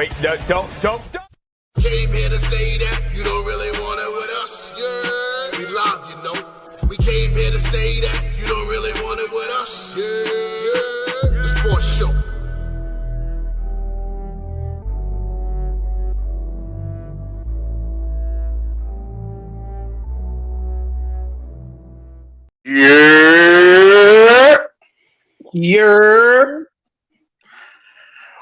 Wait, no, don't. Came here to say that you don't really want it with us. Yeah, we love you, know. We came here to say that you don't really want it with us. Yeah, the sports show. Yerrr.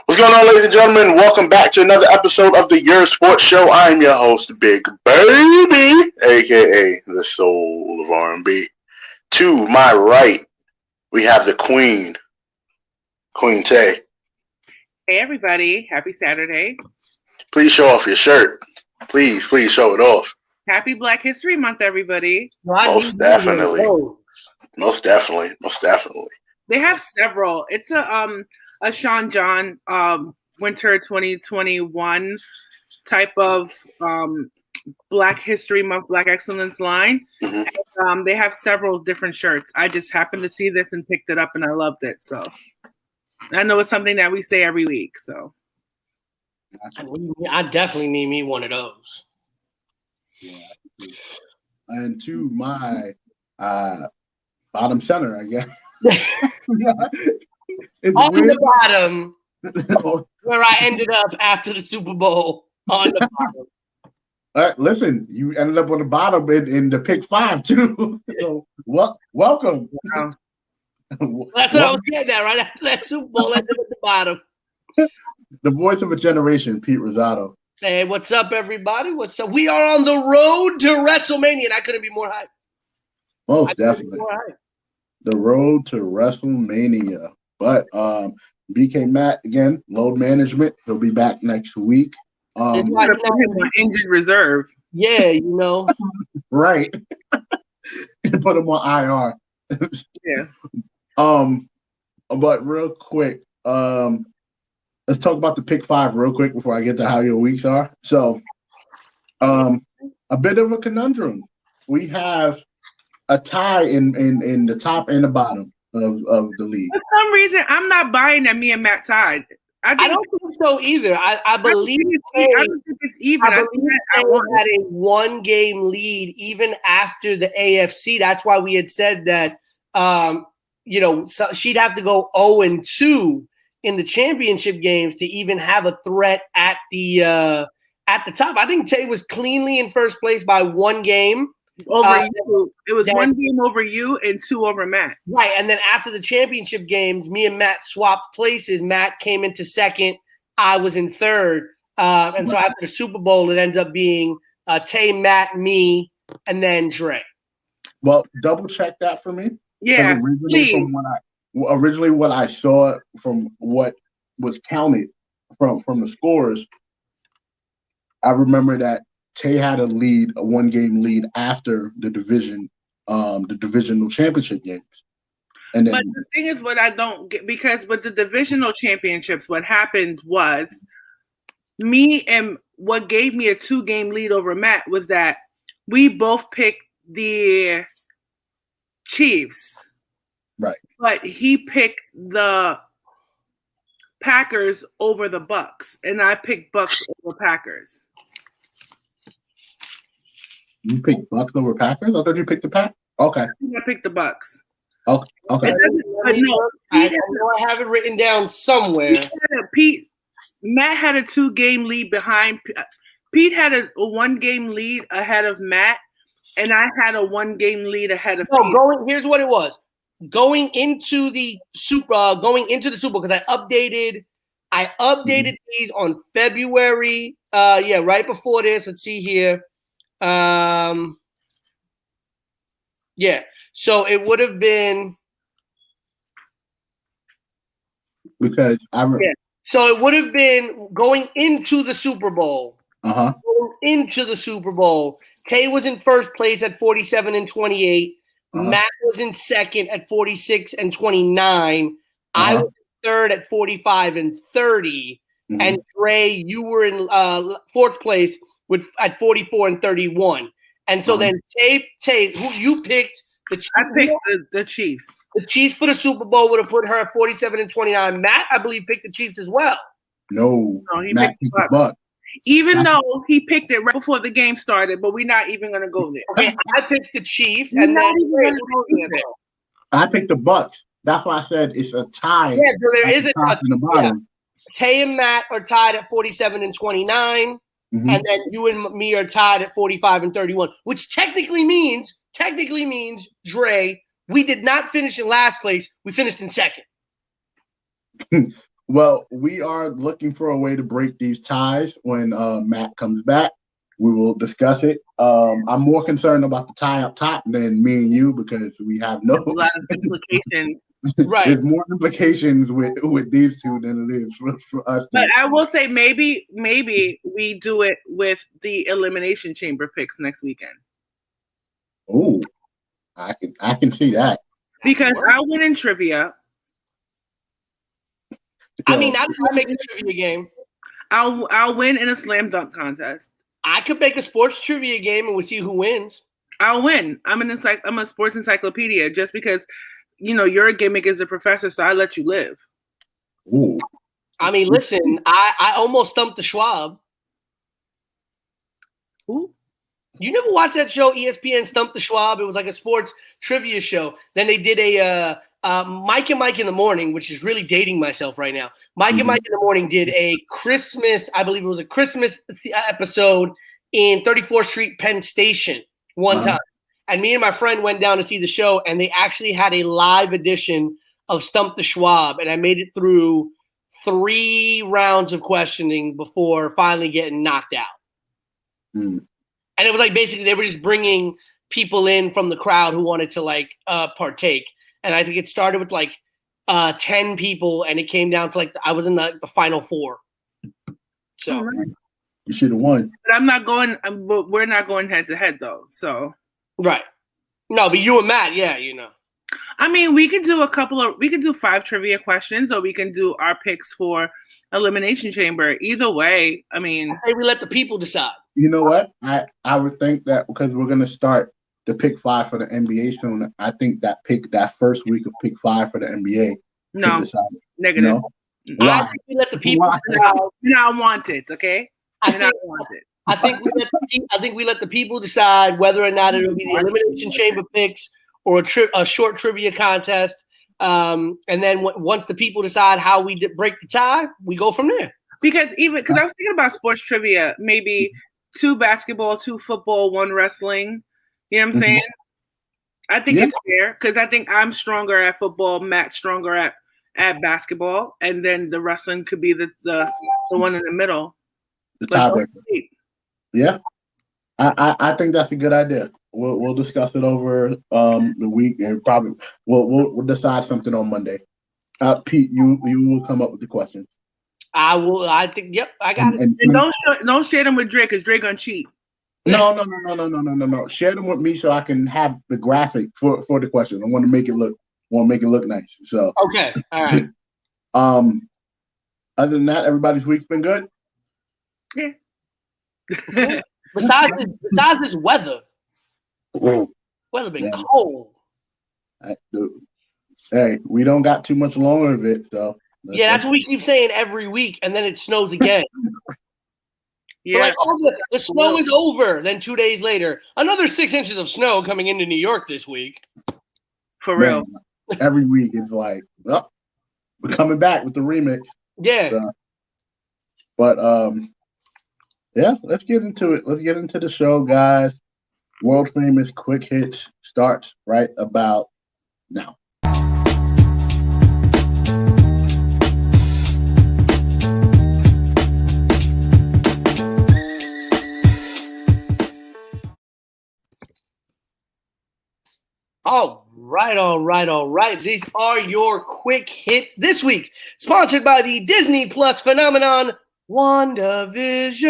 What's going on, ladies and gentlemen? Welcome back to another episode of the Yerrr Sports Show. I'm your host, Big Baby, a.k.a. the soul of R&B. To my right, we have the Queen, Queen Tay. Hey, everybody. Happy Saturday. Please show off your shirt. Please show it off. Happy Black History Month, everybody. Most definitely. Most definitely. They have several. It's a Sean John winter 2021 type of Black History Month, Black Excellence line. Mm-hmm. And, they have several different shirts. I just happened to see this and picked it up, and I loved it. So I know it's something that we say every week. So I definitely need me one of those. Yeah. And to my bottom center, I guess. On the bottom, where I ended up after the Super Bowl. On the bottom. All right, listen, you ended up on the bottom in the pick 5 too. So welcome. Wow. That's what I was getting at. Right after that Super Bowl, I ended up at the bottom. The voice of a generation, Pete Rosado. Hey, what's up, everybody? What's up? We are on the road to WrestleMania, and I couldn't be more hyped. Most definitely. The road to WrestleMania. But BK Matt, again, load management. He'll be back next week. Put him on injured reserve. Yeah, you know. Right. Put him on IR. Yeah. But real quick, let's talk about the pick 5 real quick before I get to how your weeks are. So, a bit of a conundrum. We have a tie in the top and the bottom of the league. For some reason, I'm not buying that me and Matt tied. I don't think so either. I believe I don't think it's even. I had a 1-game lead even after the AFC. That's why we had said that so she'd have to go 0-2 in the championship games to even have a threat at the top. I think Tay was cleanly in first place by 1 game. Over you. It was 1 game over you and 2 over Matt. Right. And then after the championship games, me and Matt swapped places. Matt came into second. I was in third. And so after the Super Bowl, it ends up being Tay, Matt, me, and then Dre. Well, double check that for me. Yeah. Originally what I saw from what was counted from the scores, I remember that Tay had a 1-game lead after the divisional championship games. And then, but the thing is, what I don't get, because with the divisional championships, what happened was me and what gave me a 2-game lead over Matt was that we both picked the Chiefs. Right. But he picked the Packers over the Bucks, and I picked Bucks over Packers. You picked Bucks over Packers? I thought you picked the Pack. Okay. I picked the Bucks. Okay. But no, I have it written down somewhere. Matt had a 2-game lead behind. Pete had a 1-game lead ahead of Matt, and I had a 1-game lead ahead of Pete. Here's what it was. Going into the Super, because I updated these on February. Right before this. Let's see here. So it would have been because So it would have been going into the Super Bowl. Uh-huh. Going into the Super Bowl, Tay was in first place at 47 and 28. Matt was in second at 46 and 29. I was in third at 45 and 30. Mm-hmm. And Dre, you were in fourth place at 44 and 31. And so then Tay, who you picked? I picked the Chiefs. The Chiefs for the Super Bowl would have put her at 47 and 29. Matt, I believe, picked the Chiefs as well. No, he Matt picked picked the Bucks. Even though he picked it right before the game started, but we're not even going to go there. Okay, I picked the Chiefs, We're and not then even going to go there, bro. I picked the Bucks. That's why I said it's a tie. Yeah, so there is the a top and the bottom. Tay and Matt are tied at 47 and 29, Mhm. and then you and me are tied at 45 and 31, which technically means, Dre, we did not finish in last place. We finished in second. Well, we are looking for a way to break these ties when Matt comes back. We will discuss it. I'm more concerned about the tie up top than me and you because we have no A lot of implications. Right. There's more implications with these two than it is for us. But I will say maybe we do it with the Elimination Chamber picks next weekend. Oh, I can see that. Because I'll win in trivia. I mean, I make a trivia game. I'll win in a slam dunk contest. I could make a sports trivia game and we'll see who wins. I'll win. I'm a sports encyclopedia just because, your gimmick is a professor, so I let you live. Ooh. I mean, listen, I almost stumped the Schwab. Who? You never watched that show, ESPN Stump the Schwab? It was like a sports trivia show. Then they did a Mike and Mike in the Morning, which is really dating myself right now. Mike and Mike in the Morning did a Christmas, I believe it was a Christmas episode in 34th Street, Penn Station one time. And me and my friend went down to see the show, and they actually had a live edition of Stump the Schwab. And I made it through 3 rounds of questioning before finally getting knocked out. Mm. And it was like basically they were just bringing people in from the crowd who wanted to partake. And I think it started with 10 people, and it came down to I was in the final 4. So you should have won. But I'm not going. But we're not going head to head though. So right. No, but you and Matt, yeah, I mean, we could do 5 trivia questions, or we can do our picks for Elimination Chamber. Either way, I mean, hey, we let the people decide. You know what? I would think that because we're gonna start the pick 5 for the NBA soon. I think that first week of pick 5 for the NBA. No, negative. No? I think we let the people decide. I want it. Okay. I want it. I think we let the people decide whether or not it'll be the Elimination Chamber picks or a short trivia contest. And then once the people decide how we break the tie, we go from there. Because I was thinking about sports trivia, maybe 2 basketball, 2 football, 1 wrestling. You know what I'm saying? I think it's fair because I think I'm stronger at football, Matt's stronger at basketball, and then the wrestling could be the one in the middle. The tiebreaker. Yeah, I think that's a good idea. We'll discuss it over the week, and probably we'll decide something on Monday. Pete, you will come up with the questions. I will. I think. Yep, I got it. And don't share them with Drake because Drake gonna cheat. No. Share them with me so I can have the graphic for the question. I want to make it look nice. So okay, all right. Other than that, everybody's week's been good. Yeah. besides this weather, weather been cold. Hey, we don't got too much longer of it, so that's what we keep saying every week, and then it snows again. Yeah, the snow is over. Then 2 days later, another 6 inches of snow coming into New York this week. For real. Every week it's like, we're coming back with the remix. Yeah. Let's get into it. Let's get into the show, guys. World famous Quick Hits starts right about now. All right. These are your quick hits this week, sponsored by the Disney Plus phenomenon, WandaVision.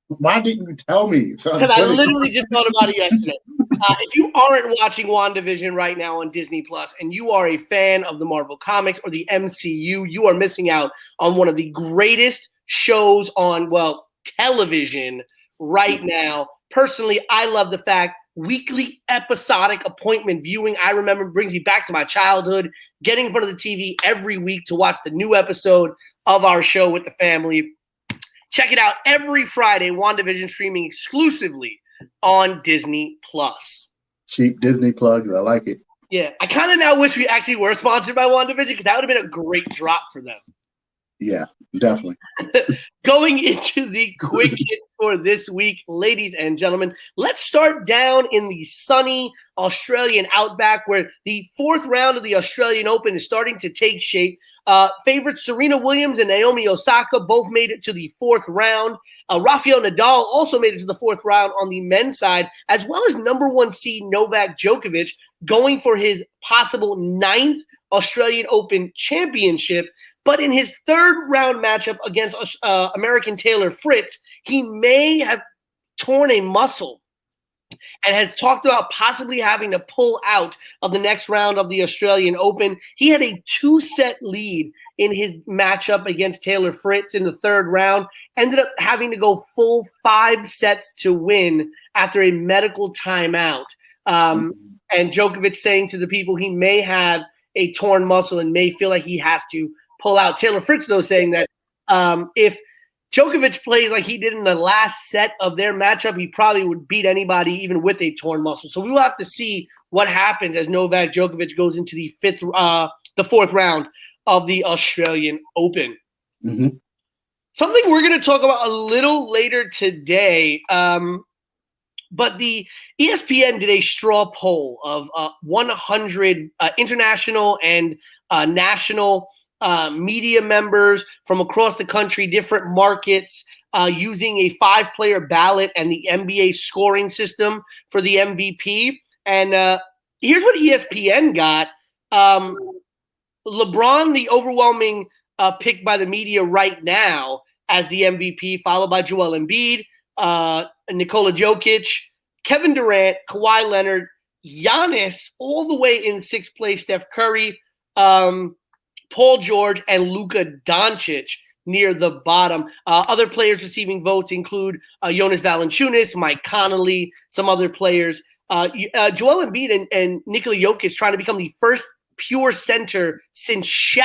Why didn't you tell me? Because I literally just thought about it yesterday. If you aren't watching WandaVision right now on Disney Plus and you are a fan of the Marvel Comics or the MCU, you are missing out on one of the greatest shows on, television right now. Personally, I love the fact weekly episodic appointment viewing. I remember brings me back to my childhood, getting in front of the TV every week to watch the new episode of our show with the family. Check it out every Friday, WandaVision streaming exclusively on Disney+. Cheap Disney plugs. I like it. Yeah, I kind of now wish we actually were sponsored by WandaVision because that would have been a great drop for them. Yeah, definitely. Going into the quick hits for this week, ladies and gentlemen, let's start down in the sunny Australian outback where the fourth round of the Australian Open is starting to take shape. Favorites Serena Williams and Naomi Osaka both made it to the fourth round. Rafael Nadal also made it to the fourth round on the men's side, as well as number one seed Novak Djokovic going for his possible 9th Australian Open championship. But in his third round matchup against American Taylor Fritz, he may have torn a muscle and has talked about possibly having to pull out of the next round of the Australian Open. He had a 2-set lead in his matchup against Taylor Fritz in the third round, ended up having to go full 5 sets to win after a medical timeout. And Djokovic saying to the people he may have a torn muscle and may feel like he has to pull out. Taylor Fritz, though, saying that if Djokovic plays like he did in the last set of their matchup, he probably would beat anybody even with a torn muscle. So we will have to see what happens as Novak Djokovic goes into the fourth round of the Australian Open. Mm-hmm. Something we're going to talk about a little later today, but the ESPN did a straw poll of 100 international and national media members from across the country, different markets, using a 5-player ballot and the NBA scoring system for the MVP. And here's what ESPN got. LeBron, the overwhelming pick by the media right now as the MVP, followed by Joel Embiid, Nikola Jokic, Kevin Durant, Kawhi Leonard, Giannis, all the way in 6th place, Steph Curry, Paul George, and Luka Doncic near the bottom. Other players receiving votes include Jonas Valanciunas, Mike Conley, some other players. Joel Embiid and Nikola Jokic trying to become the first pure center since Shaq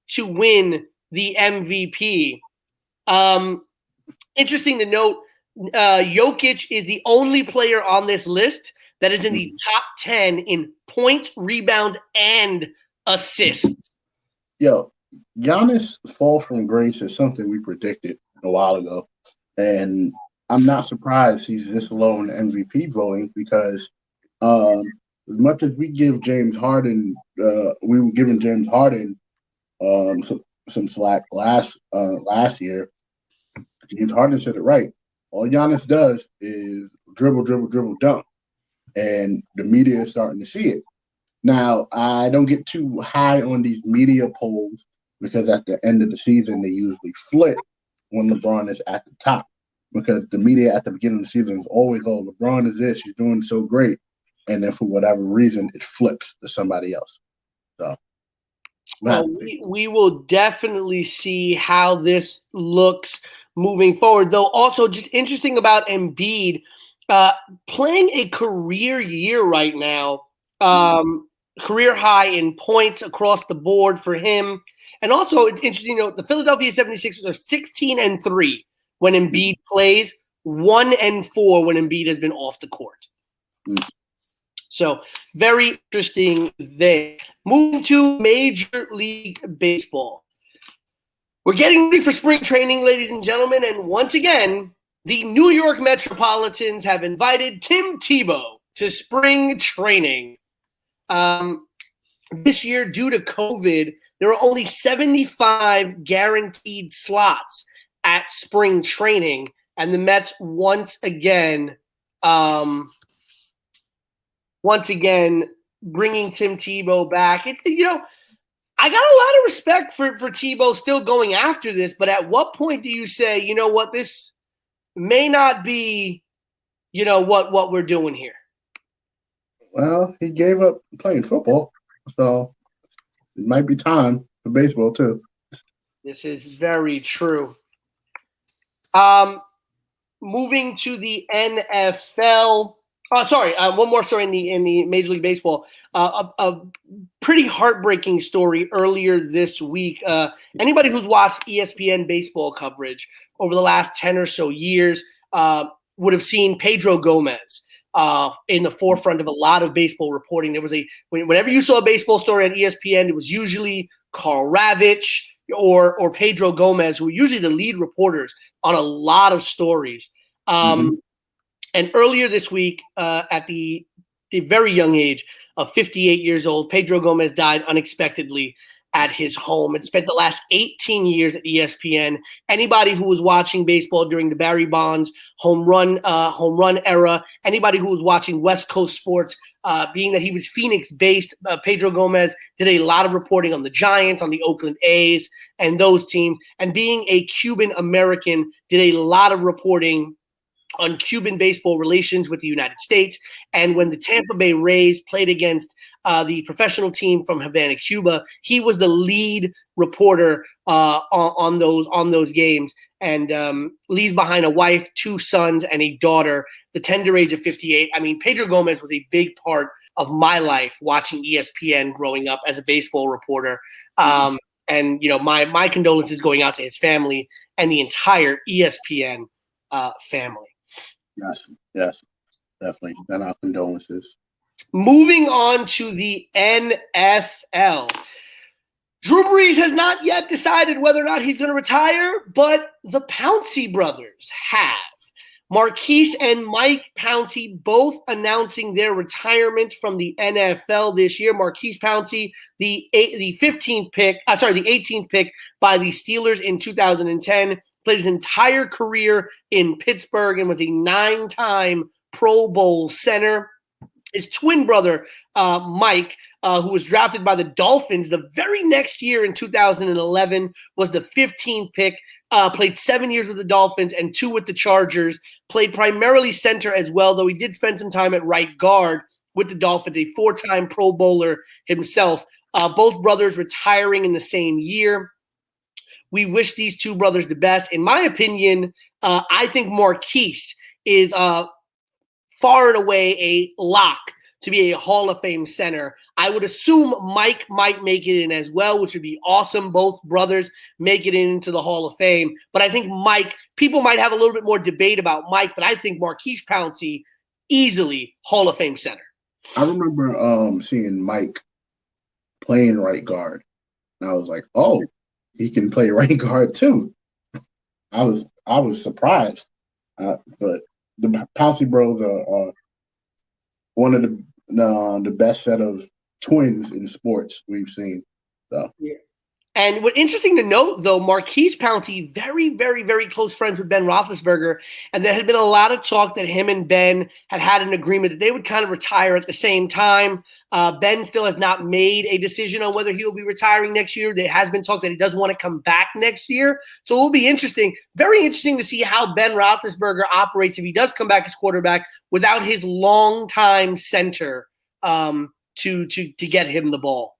to win the MVP. Interesting to note, Jokic is the only player on this list that is in the top 10 in points, rebounds, and assists. Yo, Giannis' fall from grace is something we predicted a while ago. And I'm not surprised he's this low in MVP voting because as much as we give James Harden, we were giving James Harden some slack last year. James Harden said it right. All Giannis does is dribble, dunk. And the media is starting to see it. Now, I don't get too high on these media polls because at the end of the season, they usually flip when LeBron is at the top because the media at the beginning of the season is always, oh, LeBron is this, he's doing so great. And then for whatever reason, it flips to somebody else. So, well, we will definitely see how this looks moving forward. Though also just interesting about Embiid playing a career year right now, career high in points across the board for him. And also it's interesting, the Philadelphia 76ers are 16-3 when Embiid plays, 1-4 when Embiid has been off the court. So very interesting there. Moving to Major League Baseball. We're getting ready for spring training, ladies and gentlemen, and once again, the New York Metropolitans have invited Tim Tebow to spring training. This year, due to COVID, there are only 75 guaranteed slots at spring training, and the Mets once again bringing Tim Tebow back. I got a lot of respect for Tebow still going after this, but at what point do you say, you know what, this may not be, what we're doing here? Well, he gave up playing football, so it might be time for baseball too. This is very true. Moving to the NFL, One more story in the Major League Baseball. A pretty heartbreaking story earlier this week. Anybody who's watched ESPN baseball coverage over the last 10 or so years would have seen Pedro Gomez in the forefront of a lot of baseball reporting. There was whenever you saw a baseball story on ESPN, it was usually Carl Ravitch or Pedro Gomez, who were usually the lead reporters on a lot of stories. And earlier this week, at the very young age of 58 years old, Pedro Gomez died unexpectedly at his home and spent the last 18 years at ESPN. Anybody who was watching baseball during the Barry Bonds home run era, anybody who was watching West Coast sports, being that he was Phoenix-based, Pedro Gomez did a lot of reporting on the Giants, on the Oakland A's, and those teams. And being a Cuban American, did a lot of reporting on Cuban baseball relations with the United States. And when the Tampa Bay Rays played against the professional team from Havana, Cuba, he was the lead reporter on those games, and leaves behind a wife, 2 sons, and a daughter, the tender age of 58. I mean, Pedro Gomez was a big part of my life watching ESPN growing up as a baseball reporter. And, my condolences going out to his family and the entire ESPN family. Yes, definitely. And our condolences. Moving on to the NFL. Drew Brees has not yet decided whether or not he's going to retire, but the Pouncey brothers have. Marquise and Mike Pouncey both announcing their retirement from the NFL this year. Marquise Pouncey, the 18th pick by the Steelers in 2010. Played his entire career in Pittsburgh and was a 9-time Pro Bowl center. His twin brother, Mike, who was drafted by the Dolphins the very next year in 2011, was the 15th pick, played 7 years with the Dolphins and 2 with the Chargers, played primarily center as well, though he did spend some time at right guard with the Dolphins, a 4-time Pro Bowler himself. Both brothers retiring in the same year. We wish these 2 brothers the best. In my opinion, I think Marquise is far and away a lock to be a Hall of Fame center. I would assume Mike might make it in as well, which would be awesome. Both brothers make it into the Hall of Fame. But I think Mike, people might have a little bit more debate about Mike, but I think Marquise Pouncey, easily Hall of Fame center. I remember seeing Mike playing right guard. And I was like, oh, he can play right guard too. I was surprised. But the Pouncey bros are one of the best set of twins in sports we've seen. So. Yeah. And what's interesting to note, though, Marquise Pouncey, very, very, very close friends with Ben Roethlisberger, and there had been a lot of talk that him and Ben had an agreement that they would kind of retire at the same time. Ben still has not made a decision on whether he will be retiring next year. There has been talk that he doesn't want to come back next year. So it will be interesting, very interesting to see how Ben Roethlisberger operates if he does come back as quarterback without his longtime center to get him the ball.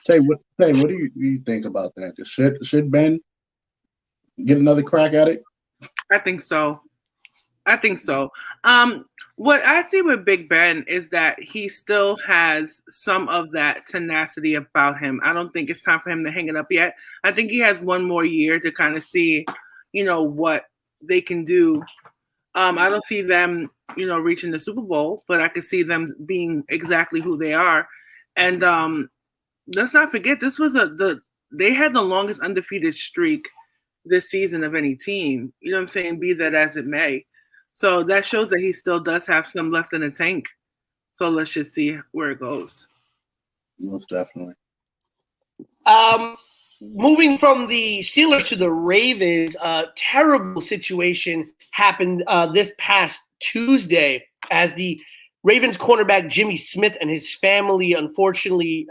What do you think about that? Should Ben get another crack at it? I think so. What I see with Big Ben is that he still has some of that tenacity about him. I don't think it's time for him to hang it up yet. I think he has one more year to kind of see, what they can do. I don't see them, reaching the Super Bowl, but I could see them being exactly who they are. And let's not forget, this was they had the longest undefeated streak this season of any team. You know what I'm saying? Be that as it may. So that shows that he still does have some left in the tank. So let's just see where it goes. Most definitely. Moving from the Steelers to the Ravens, a terrible situation happened this past Tuesday as the Ravens cornerback Jimmy Smith and his family, unfortunately,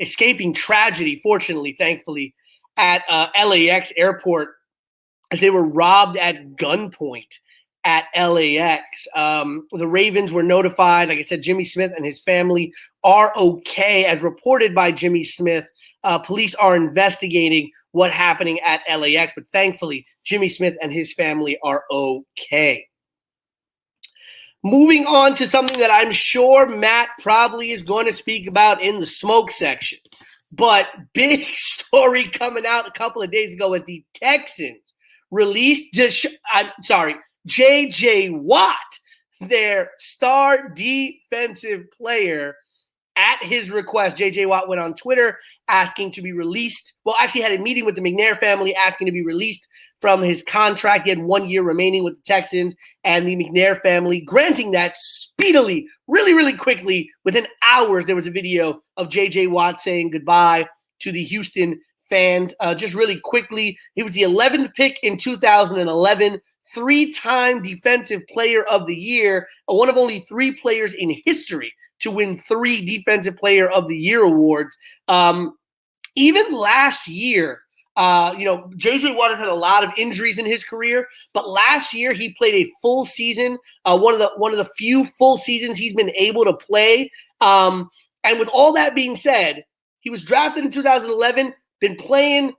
escaping tragedy, thankfully, at LAX airport as they were robbed at gunpoint at LAX. The Ravens were notified. Like I said, Jimmy Smith and his family are okay. As reported by Jimmy Smith, police are investigating what's happening at LAX, but thankfully, Jimmy Smith and his family are okay. moving on to something that I'm sure Matt probably is going to speak about in the smoke section. But big story coming out a couple of days ago as the Texans released J.J. Watt, their star defensive player. At his request, J.J. Watt went on Twitter asking to be released. Well, actually had a meeting with the McNair family asking to be released from his contract. He had 1 year remaining with the Texans, and the McNair family granting that speedily, really, really quickly. Within hours, there was a video of J.J. Watt saying goodbye to the Houston fans. Just really quickly, he was the 11th pick in 2011, three-time Defensive Player of the Year, one of only 3 players in history to win 3 Defensive Player of the Year awards. Even last year, J.J. Watt has had a lot of injuries in his career, but last year he played a full season, one of the few full seasons he's been able to play. And with all that being said, he was drafted in 2011, been playing,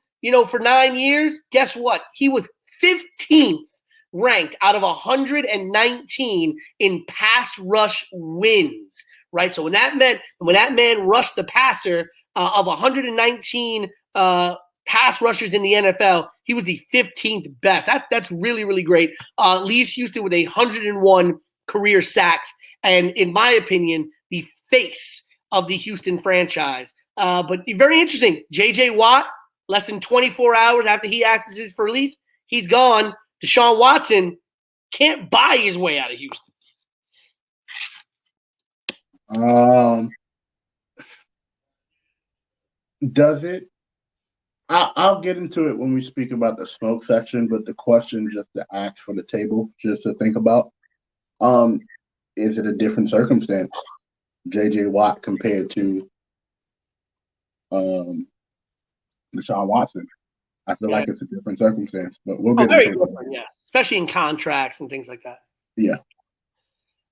for 9 years. Guess what? He was 15th ranked out of 119 in pass rush wins. Right, so when that man rushed the passer of 119 pass rushers in the NFL, he was the 15th best. That's really, really great. Leaves Houston with 101 career sacks, and in my opinion, the face of the Houston franchise. But very interesting. J.J. Watt, less than 24 hours after he asked for release, he's gone. Deshaun Watson can't buy his way out of Houston. Does it? I'll get into it when we speak about the smoke section, but the question just to ask for the table, just to think about, is it a different circumstance, J.J. Watt compared to Deshaun Watson? I feel like it's a different circumstance, but we'll get into it. Yeah, especially in contracts and things like that. Yeah.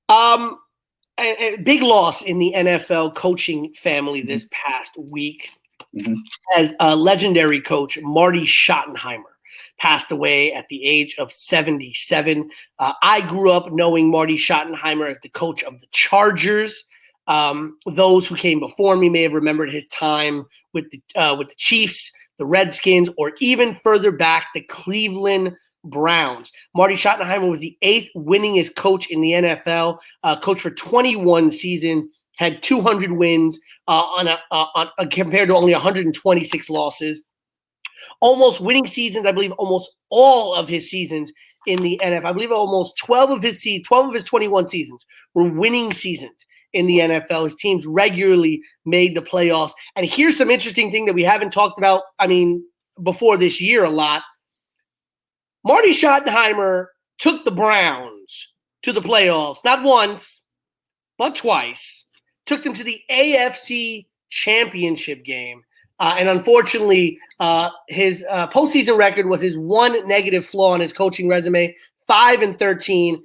A big loss in the NFL coaching family this past week, as legendary coach Marty Schottenheimer passed away at the age of 77. I grew up knowing Marty Schottenheimer as the coach of the Chargers. Those who came before me may have remembered his time with the Chiefs, the Redskins, or even further back, the Cleveland Browns. Marty Schottenheimer was the 8th winningest coach in the NFL, coached for 21 seasons, had 200 wins compared to only 126 losses. Almost winning seasons, I believe almost all of his seasons in the NFL. I believe almost 12 of his 21 seasons were winning seasons in the NFL. His teams regularly made the playoffs. And here's some interesting thing that we haven't talked about, before this year a lot. Marty Schottenheimer took the Browns to the playoffs, not once, but twice. Took them to the AFC Championship game. And unfortunately, his postseason record was his one negative flaw on his coaching resume, 5-13.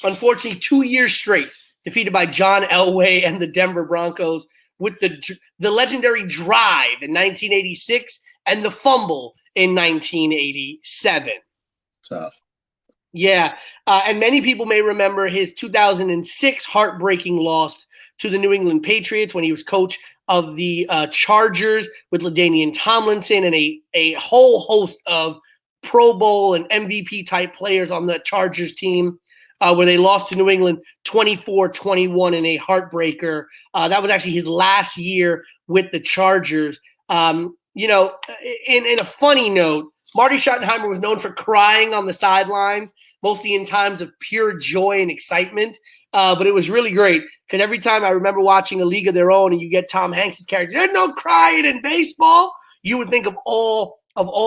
Unfortunately, 2 years straight, defeated by John Elway and the Denver Broncos with the legendary drive in 1986 and the fumble in 1987. Tough. Yeah, and many people may remember his 2006 heartbreaking loss to the New England Patriots when he was coach of the Chargers with LaDainian Tomlinson and a whole host of Pro Bowl and MVP type players on the Chargers team, where they lost to New England 24-21 in a heartbreaker. That was actually his last year with the Chargers. In a funny note, Marty Schottenheimer was known for crying on the sidelines, mostly in times of pure joy and excitement. But it was really great because every time I remember watching A League of Their Own and you get Tom Hanks' character, there's no crying in baseball. You would think of all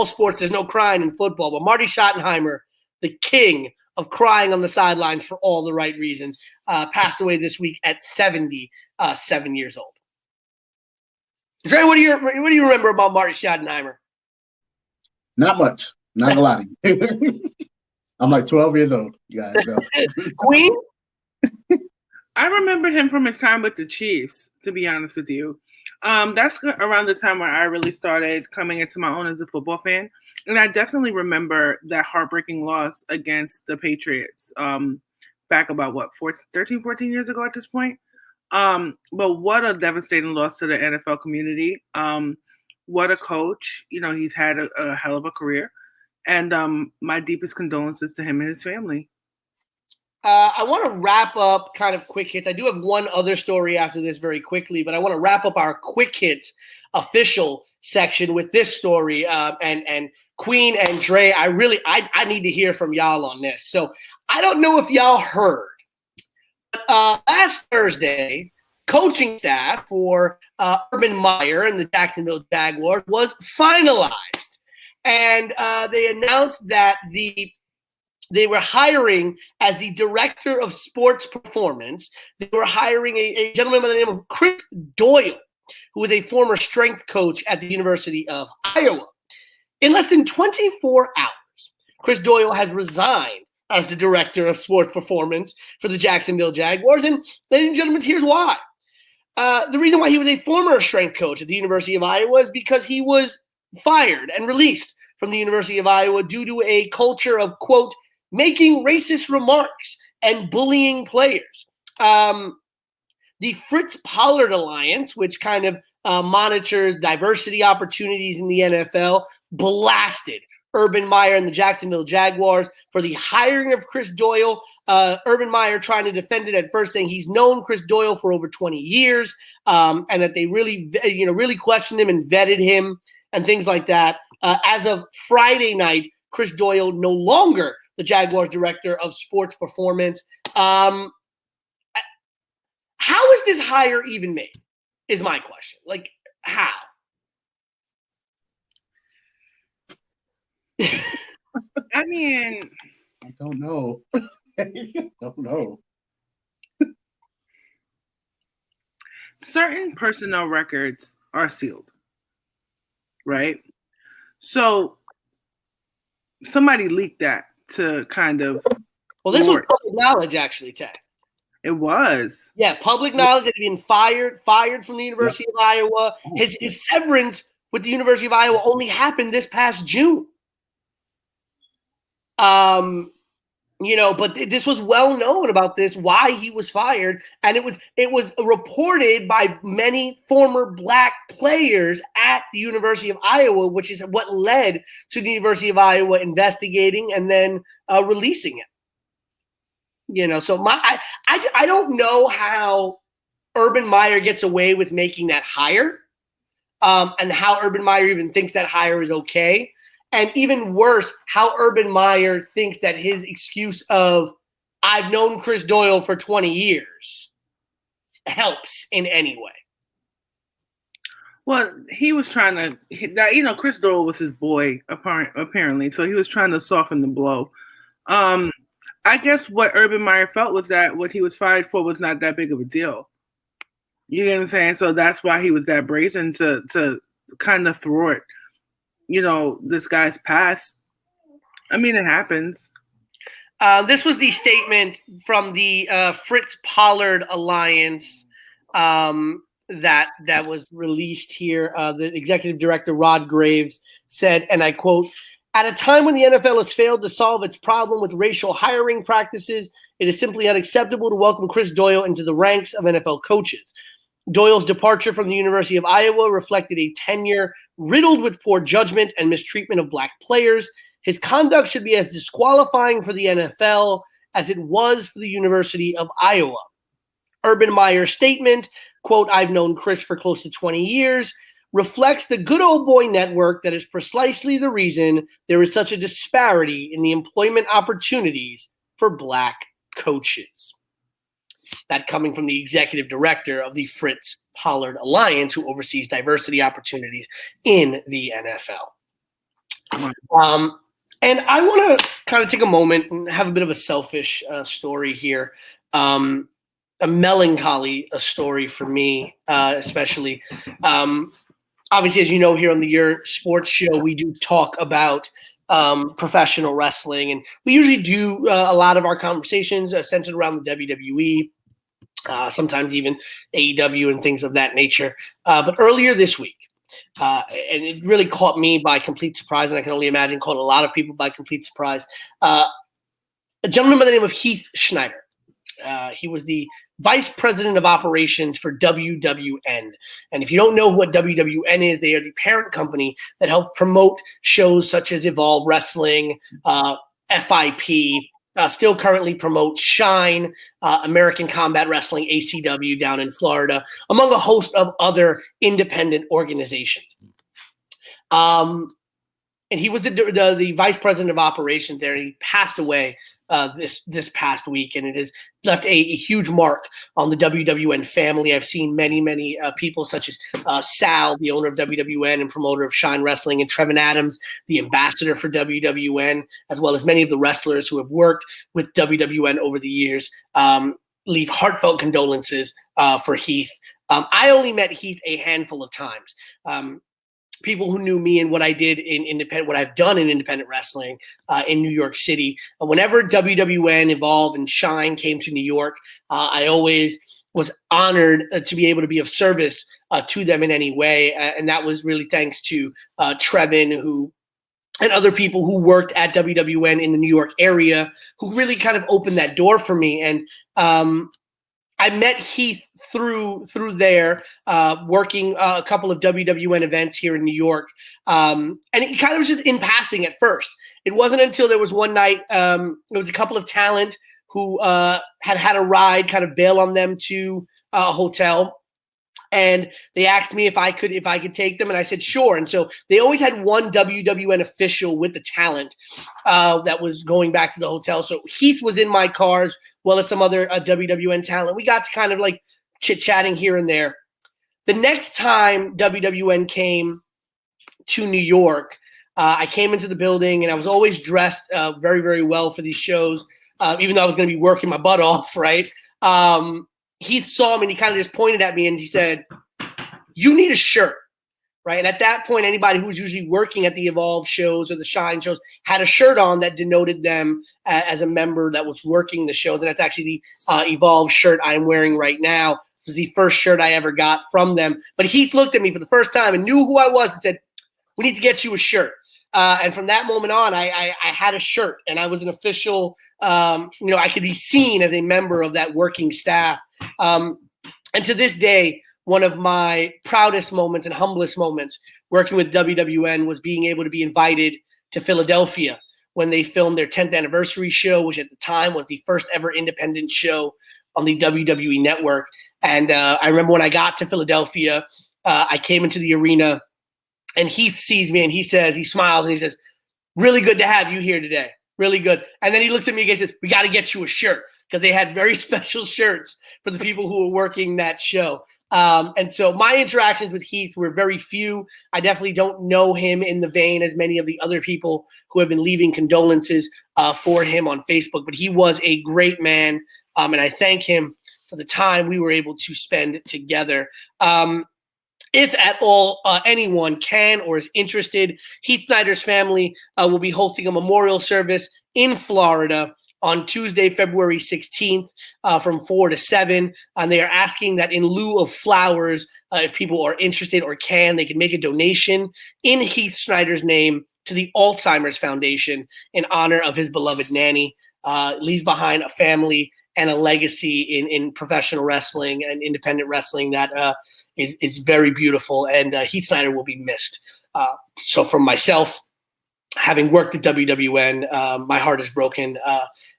sports, there's no crying in football. But Marty Schottenheimer, the king of crying on the sidelines for all the right reasons, passed away this week at 77 years old. Dre, what do you remember about Marty Schottenheimer? Not much. Not a lot of you. I'm like 12 years old, you guys. So. Queen? I remember him from his time with the Chiefs, to be honest with you. That's around the time where I really started coming into my own as a football fan. And I definitely remember that heartbreaking loss against the Patriots back about 14 years ago at this point. But what a devastating loss to the NFL community. What a coach. He's had a hell of a career. And my deepest condolences to him and his family. I want to wrap up kind of quick hits. I do have one other story after this very quickly, but I want to wrap up our quick hits official section with this story. And Queen and Dre, I need to hear from y'all on this. So I don't know if y'all heard, but last Thursday, coaching staff for Urban Meyer and the Jacksonville Jaguars was finalized. And they announced that they were hiring as the director of sports performance. They were hiring a gentleman by the name of Chris Doyle, who was a former strength coach at the University of Iowa. In less than 24 hours, Chris Doyle has resigned as the director of sports performance for the Jacksonville Jaguars. And ladies and gentlemen, here's why. The reason why he was a former strength coach at the University of Iowa is because he was fired and released from the University of Iowa due to a culture of, quote, making racist remarks and bullying players. The Fritz Pollard Alliance, which kind of monitors diversity opportunities in the NFL, blasted Urban Meyer and the Jacksonville Jaguars for the hiring of Chris Doyle. Urban Meyer trying to defend it at first, saying he's known Chris Doyle for over 20 years, and that they really questioned him and vetted him and things like that. As of Friday night, Chris Doyle no longer the Jaguars director of sports performance. How is this hire even made? Is my question. Like, how? I mean, I don't know. I don't know. Certain personnel records are sealed, right? So somebody leaked that to kind of. Well, this was public knowledge, actually, Ted. It was. Yeah, public knowledge that he'd been fired from the University of Iowa. His severance with the University of Iowa only happened this past June. But this was well known about this, why he was fired, and it was reported by many former black players at the University of Iowa, which is what led to the University of Iowa investigating and then releasing it. So I don't know how Urban Meyer gets away with making that hire, and how Urban Meyer even thinks that hire is okay. And even worse, how Urban Meyer thinks that his excuse of, I've known Chris Doyle for 20 years, helps in any way. Well, he was trying to, Chris Doyle was his boy, apparently, so he was trying to soften the blow. I guess what Urban Meyer felt was that what he was fired for was not that big of a deal. You know what I'm saying? So that's why he was that brazen to kind of thwart this guy's past. I mean, it happens. This was the statement from the Fritz Pollard Alliance that was released here. The executive director, Rod Graves, said, and I quote, "At a time when the NFL has failed to solve its problem with racial hiring practices, it is simply unacceptable to welcome Chris Doyle into the ranks of NFL coaches. Doyle's departure from the University of Iowa reflected a tenure riddled with poor judgment and mistreatment of black players. His conduct should be as disqualifying for the NFL as it was for the University of Iowa." Urban Meyer's statement, quote, "I've known Chris for close to 20 years, reflects the good old boy network that is precisely the reason there is such a disparity in the employment opportunities for black coaches." That coming from the executive director of the Fritz Pollard Alliance, who oversees diversity opportunities in the NFL. And I want to kind of take a moment and have a bit of a selfish story here. A melancholy story for me, especially. Obviously, as you know, here on the Yerrr Sports Show, we do talk about professional wrestling, and we usually do a lot of our conversations centered around the WWE, sometimes even AEW and things of that nature. But earlier this week, and it really caught me by complete surprise, and I can only imagine caught a lot of people by complete surprise, a gentleman by the name of Heath Schneider He was the vice president of operations for WWN. And if you don't know what WWN is, they are the parent company that helped promote shows such as Evolve Wrestling, FIP, still currently promotes Shine, American Combat Wrestling, ACW down in Florida, among a host of other independent organizations. And he was the vice president of operations there. He passed away this past week, and it has left a huge mark on the WWN family. I've seen many people such as Sal, the owner of WWN and promoter of Shine Wrestling, and Trevin Adams, the ambassador for WWN, as well as many of the wrestlers who have worked with WWN over the years, leave heartfelt condolences for Heath. I only met Heath a handful of times. People who knew me and what I did in independent, what I've done in independent wrestling in New York City. Whenever WWN, Evolve, and Shine came to New York, I always was honored to be able to be of service to them in any way. And that was really thanks to Trevin, and other people who worked at WWN in the New York area, who really kind of opened that door for me. And I met Heath through there, working a couple of WWN events here in New York. And it kind of was just in passing at first. It wasn't until there was one night, there was a couple of talent who had a ride kind of bail on them to a hotel. And they asked me if I could take them, and I said sure. And so they always had one WWN official with the talent that was going back to the hotel. So Heath was in my car, as well as some other WWN talent. We got to kind of like chit-chatting here and there. The next time WWN came to New York, I came into the building, and I was always dressed very, very well for these shows, even though I was going to be working my butt off, right? Heath saw me and he kind of just pointed at me and he said, "You need a shirt," right? And at that point, anybody who was usually working at the Evolve shows or the Shine shows had a shirt on that denoted them as a member that was working the shows. And that's actually the Evolve shirt I'm wearing right now. It was the first shirt I ever got from them. But Heath looked at me for the first time and knew who I was and said, "We need to get you a shirt." And from that moment on, I had a shirt, and I was an official, I could be seen as a member of that working staff. And to this day, one of my proudest moments and humblest moments working with WWN was being able to be invited to Philadelphia when they filmed their 10th anniversary show, which at the time was the first ever independent show on the WWE network. And I remember when I got to Philadelphia, I came into the arena, and Heath sees me and he smiles and he says, "Really good to have you here today. Really good." And then he looks at me again and says, "We got to get you a shirt," because they had very special shirts for the people who were working that show. And so my interactions with Heath were very few. I definitely don't know him in the vein as many of the other people who have been leaving condolences for him on Facebook. But he was a great man, and I thank him for the time we were able to spend together. If at all anyone can or is interested, Heath Snyder's family will be hosting a memorial service in Florida on Tuesday, February 16th from 4 to 7. And they are asking that in lieu of flowers, if people are interested or can, they can make a donation in Heath Snyder's name to the Alzheimer's Foundation in honor of his beloved nanny. Leaves behind a family and a legacy in professional wrestling and independent wrestling that is very beautiful, and Heath Snyder will be missed. So from myself, having worked at WWN, my heart is broken,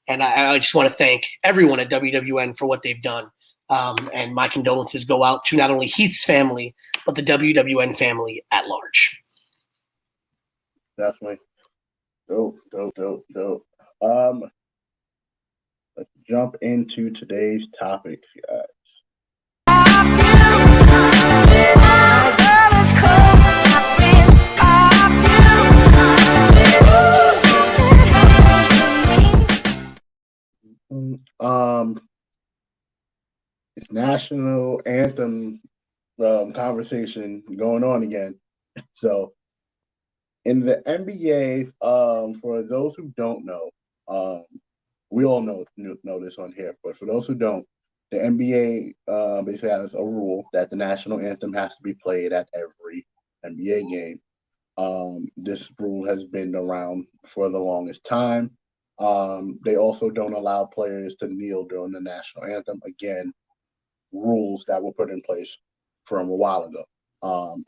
and I just want to thank everyone at WWN for what they've done. And my condolences go out to not only Heath's family, but the WWN family at large. Definitely. Dope. Let's jump into today's topic, guys. It's national anthem conversation going on again. So in the NBA, for those who don't know, we all know this on here, but for those who don't, the NBA basically has a rule that the national anthem has to be played at every NBA game. This rule has been around for the longest time. They also don't allow players to kneel during the national anthem. Again, rules that were put in place from a while ago.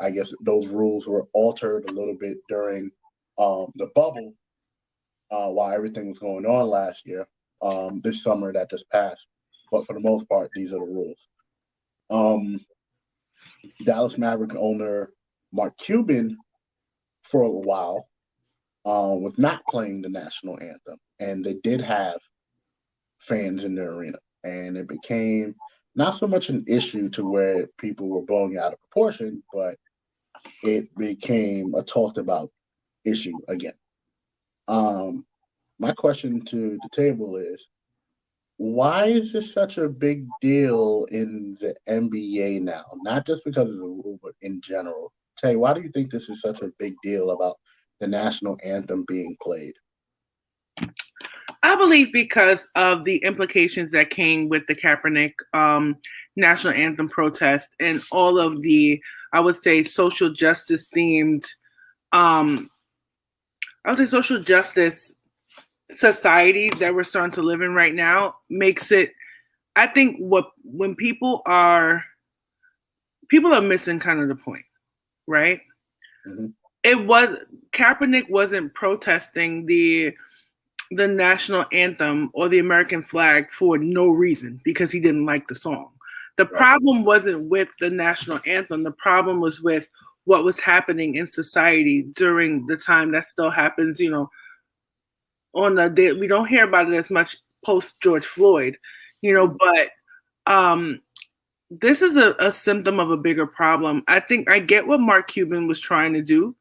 I guess those rules were altered a little bit during the bubble while everything was going on last year, this summer that just passed. But for the most part, these are the rules. Dallas Maverick owner Mark Cuban, for a while, was not playing the national anthem, and they did have fans in the arena, and it became not so much an issue to where people were blowing it out of proportion, but it became a talked about issue again. My question to the table is, why is this such a big deal in the NBA now? Not just because of the rule, but in general. Tay, why do you think this is such a big deal about the national anthem being played? I believe because of the implications that came with the Kaepernick national anthem protest and all of the, I would say, social justice themed, social justice society that we're starting to live in right now makes it, I think when people are missing kind of the point, right? Mm-hmm. Kaepernick wasn't protesting the national anthem or the American flag for no reason because he didn't like the song. The problem wasn't with the national anthem. The problem was with what was happening in society during the time that still happens, on the day. We don't hear about it as much post George Floyd, but this is a symptom of a bigger problem. I think I get what Mark Cuban was trying to do.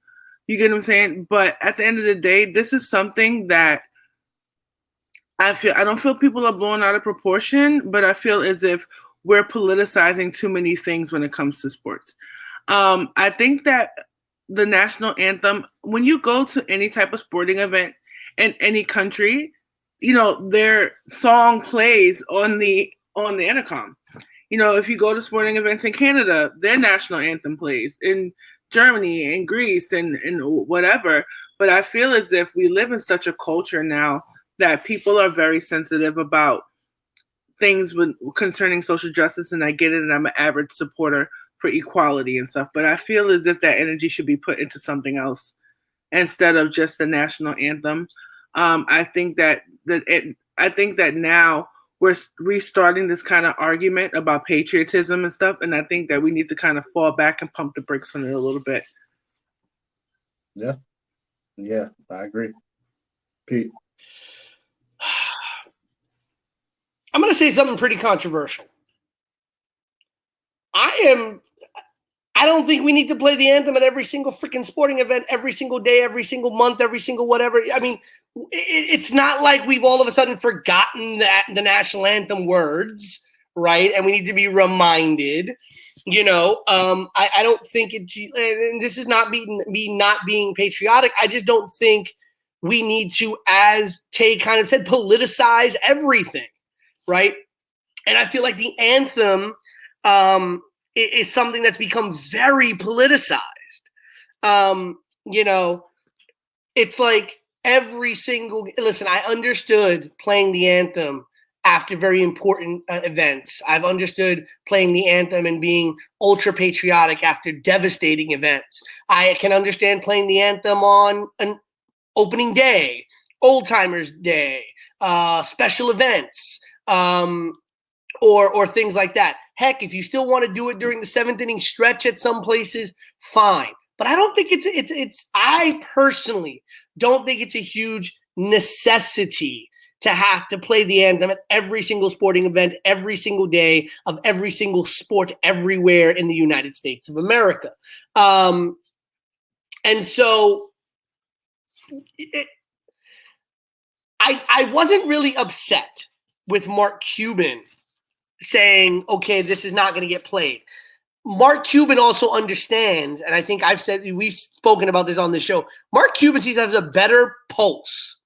You get what I'm saying? But at the end of the day, this is something that I don't feel people are blown out of proportion, but I feel as if we're politicizing too many things when it comes to sports. I think that the national anthem, when you go to any type of sporting event in any country, their song plays on the intercom. If you go to sporting events in Canada, their national anthem plays. In Germany and Greece and whatever. But I feel as if we live in such a culture now that people are very sensitive about things concerning social justice, and I get it, and I'm an average supporter for equality and stuff, but I feel as if that energy should be put into something else instead of just the national anthem. I think that now we're restarting this kind of argument about patriotism and stuff, and I think that we need to kind of fall back and pump the brakes on it a little bit. Yeah, I agree. Pete? I'm going to say something pretty controversial. I don't think we need to play the anthem at every single freaking sporting event, every single day, every single month, every single whatever. I mean, it's not like we've all of a sudden forgotten the national anthem words, right? And we need to be reminded, I don't think and this is not me not being patriotic. I just don't think we need to, as Tay kind of said, politicize everything. Right. And I feel like the anthem is something that's become very politicized. It's like listen, I understood playing the anthem after very important events. I've understood playing the anthem and being ultra patriotic after devastating events. I can understand playing the anthem on an opening day, old timers day, special events. Or things like that. Heck, if you still want to do it during the seventh inning stretch at some places, fine. But I don't think I personally don't think it's a huge necessity to have to play the anthem at every single sporting event, every single day of every single sport everywhere in the United States of America. And so I wasn't really upset with Mark Cuban saying, okay, this is not going to get played. Mark Cuban also understands, and I think we've spoken about this on the show, Mark Cuban seems to have a better pulse.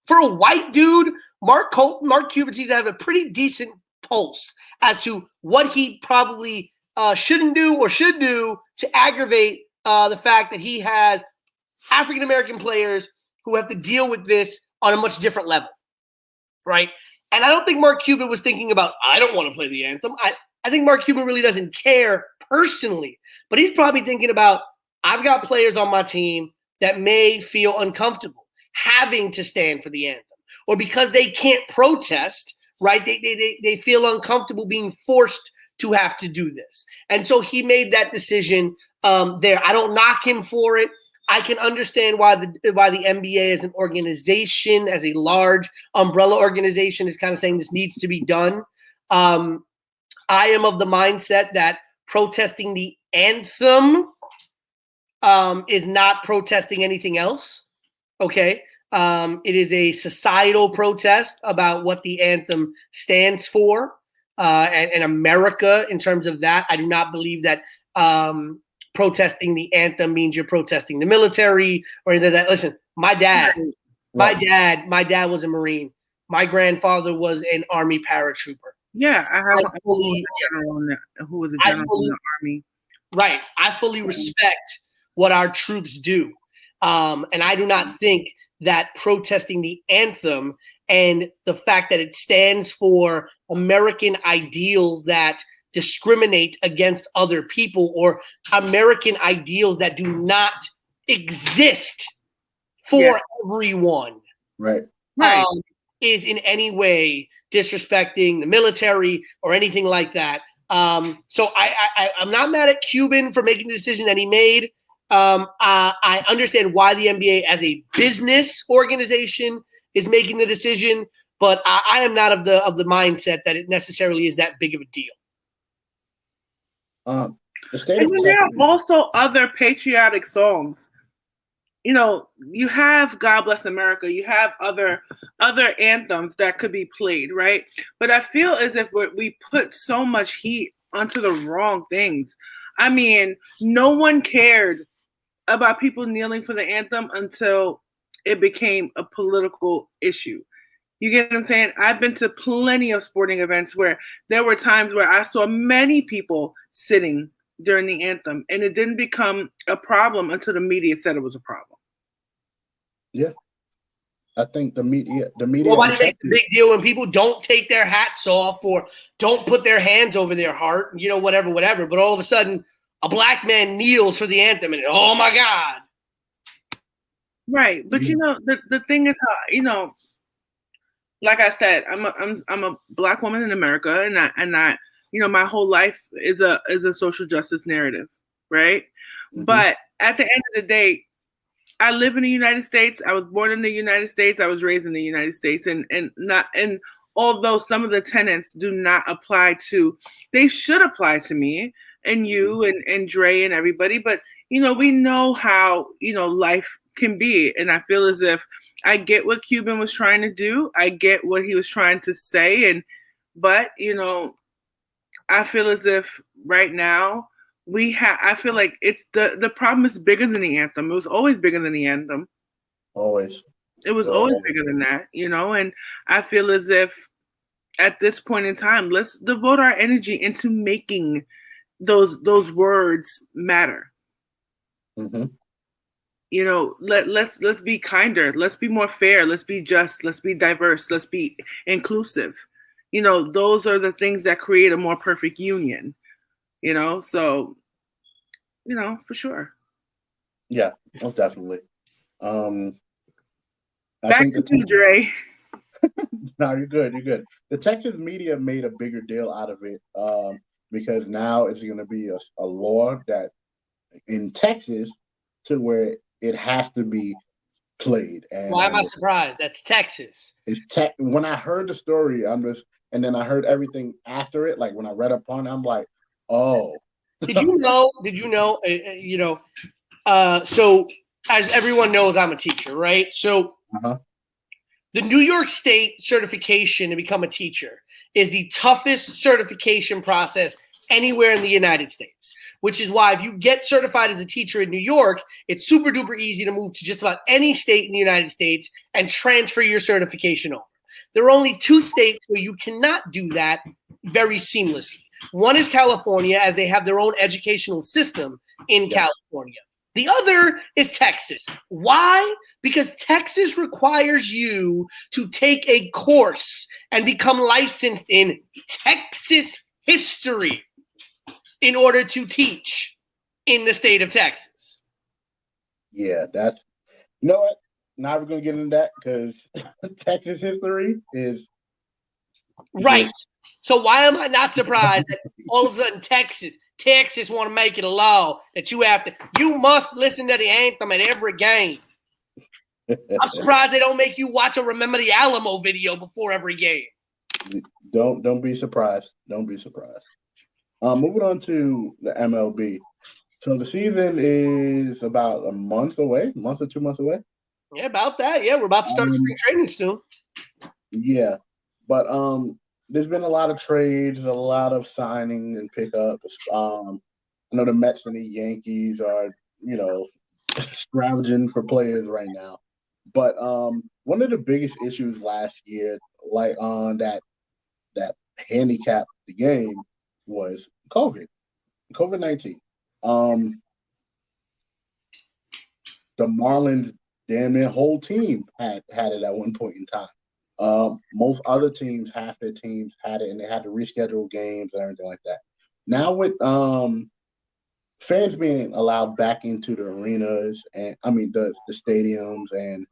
For a white dude, Mark Cuban seems to have a pretty decent pulse as to what he probably shouldn't do or should do to aggravate the fact that he has African-American players who have to deal with this on a much different level. right? And I don't think Mark Cuban was thinking about, I don't want to play the anthem. I think Mark Cuban really doesn't care personally, but he's probably thinking about, I've got players on my team that may feel uncomfortable having to stand for the anthem, or because they can't protest, right? They feel uncomfortable being forced to have to do this. And so he made that decision there. I don't knock him for it. I can understand why the NBA as an organization, as a large umbrella organization, is kind of saying this needs to be done. I am of the mindset that protesting the anthem is not protesting anything else. Okay. It is a societal protest about what the anthem stands for, and America in terms of that. I do not believe that protesting the anthem means you're protesting the military or anything like that. Listen, my dad was a Marine. My grandfather was an Army paratrooper. Yeah, I have a general who was a general in the Army. Right. I fully respect what our troops do. And I do not think that protesting the anthem and the fact that it stands for American ideals that discriminate against other people, or American ideals that do not exist for everyone, right, is in any way disrespecting the military or anything like that. So I'm not mad at Cuban for making the decision that he made. I understand why the NBA as a business organization is making the decision, but I am not of the mindset that it necessarily is that big of a deal. And there are also other patriotic songs. You know, you have God Bless America. You have other anthems that could be played, right? But I feel as if we put so much heat onto the wrong things. I mean, no one cared about people kneeling for the anthem until it became a political issue. You get what I'm saying? I've been to plenty of sporting events where there were times where I saw many people sitting during the anthem, and it didn't become a problem until the media said it was a problem. Yeah. I think the media. Nobody makes a big deal when people don't take their hats off or don't put their hands over their heart, you know, whatever. But all of a sudden, a black man kneels for the anthem, and oh my God. Right, but you know, the thing is, you know, like I said, I'm a black woman in America, and I you know, my whole life is a social justice narrative, right? Mm-hmm. But at the end of the day, I live in the United States. I was born in the United States. I was raised in the United States, and although some of the tenets do not apply to, they should apply to me and you and Dre and everybody. But you know, we know how, you know, life can be, and I feel as if I get what Cuban was trying to do. I get what he was trying to say, but you know, I feel as if right now I feel like it's the problem is bigger than the anthem. It was always bigger than the anthem. Always. It was always bigger than that, you know, and I feel as if at this point in time, let's devote our energy into making those words matter. Mm-hmm. You know, let's be kinder, let's be more fair, let's be just, let's be diverse, let's be inclusive. You know, those are the things that create a more perfect union, you know? So, you know, for sure. Yeah, most definitely. Back to you, Dre. No, you're good. You're good. The Texas media made a bigger deal out of it because now it's going to be a law that in Texas to where it has to be played. And why am I surprised? That's Texas. When I heard the story, and then I heard everything after it. Like when I read upon it, I'm like, oh. Did you know? You know, so as everyone knows, I'm a teacher, right? So the New York State certification to become a teacher is the toughest certification process anywhere in the United States, which is why if you get certified as a teacher in New York, it's super duper easy to move to just about any state in the United States and transfer your certification over. There are only 2 states where you cannot do that very seamlessly. One is California, as they have their own educational system in California. The other is Texas. Why? Because Texas requires you to take a course and become licensed in Texas history in order to teach in the state of Texas. Yeah, that's you know what? Now we're gonna get into that because Texas history is right. So why am I not surprised that all of a sudden Texas want to make it a law that you must listen to the anthem at every game. I'm surprised they don't make you watch a Remember the Alamo video before every game. Don't be surprised. Don't be surprised. Moving on to the MLB. So the season is about a month or 2 months away. Yeah, about that. Yeah, we're about to start spring training soon. Yeah, but there's been a lot of trades, a lot of signing and pickups. I know the Mets and the Yankees are, scrounging for players right now. But one of the biggest issues last year, like on that handicapped the game, was COVID-19. The Marlins, damn near whole team had it at one point in time. Most other teams, half their teams had it, and they had to reschedule games and everything like that. Now with fans being allowed back into the arenas and the stadiums and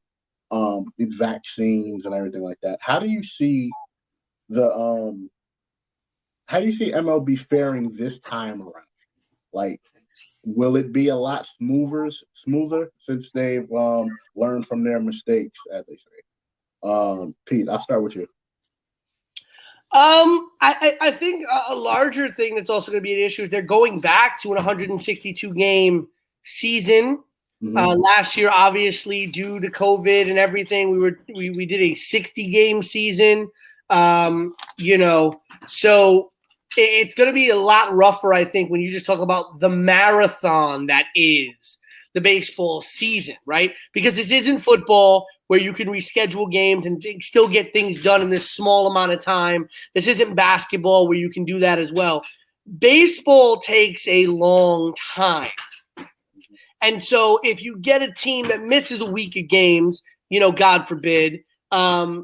the vaccines and everything like that, how do you see MLB faring this time around? Like, will it be a lot smoother since they've learned from their mistakes, as they say? Pete, I'll start with you. I think a larger thing that's also going to be an issue is they're going back to an 162 game season. Last year, obviously, due to COVID and everything, we did a 60 game season. So it's going to be a lot rougher, I think, when you just talk about the marathon that is the baseball season, right? Because this isn't football where you can reschedule games and still get things done in this small amount of time. This isn't basketball where you can do that as well. Baseball takes a long time. And so if you get a team that misses a week of games, God forbid, how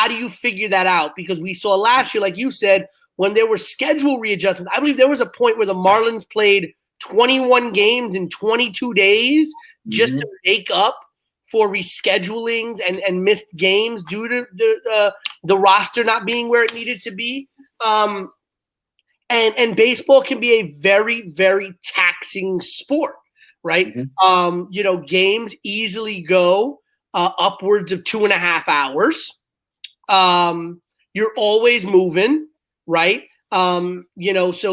do you figure that out? Because we saw last year, like you said, when there were schedule readjustments, I believe there was a point where the Marlins played 21 games in 22 days just to make up for reschedulings and missed games due to the roster not being where it needed to be. And baseball can be a very, very taxing sport, right? Games easily go upwards of 2.5 hours. You're always moving, right? And there's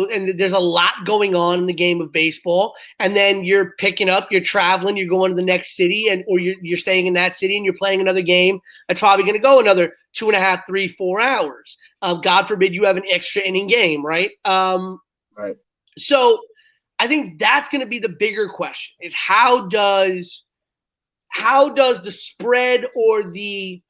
a lot going on in the game of baseball, and then you're picking up, you're traveling, you're going to the next city, or you're staying in that city and you're playing another game that's probably going to go another 2.5, 3, 4 hours. God forbid you have an extra inning game, right? Right. So I think that's going to be the bigger question: is how does the spread or the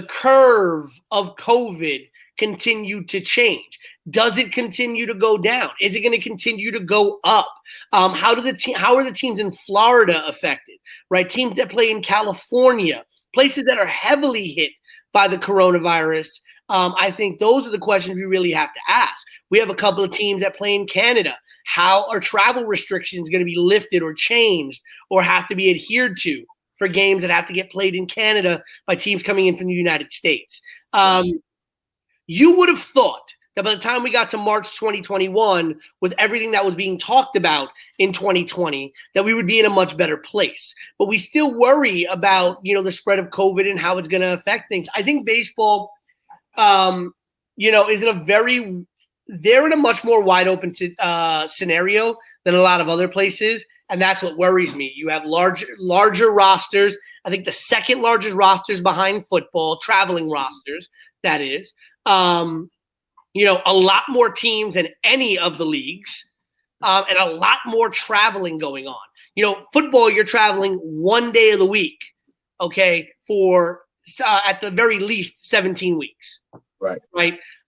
curve of COVID continue to change? Does it continue to go down? Is it going to continue to go up? How are the teams in Florida affected? Right, teams that play in California, places that are heavily hit by the coronavirus. I think those are the questions we really have to ask. We have a couple of teams that play in Canada. How are travel restrictions going to be lifted or changed or have to be adhered to for games that have to get played in Canada by teams coming in from the United States? You would have thought that by the time we got to March 2021, with everything that was being talked about in 2020, that we would be in a much better place. But we still worry about, the spread of COVID and how it's going to affect things. I think baseball, is they're in a much more wide open scenario than a lot of other places. And that's what worries me. You have larger rosters. I think the second largest rosters behind football, traveling rosters, that is. A lot more teams than any of the leagues, and a lot more traveling going on. Football, you're traveling 1 day of the week, okay, for at the very least 17 weeks. Right.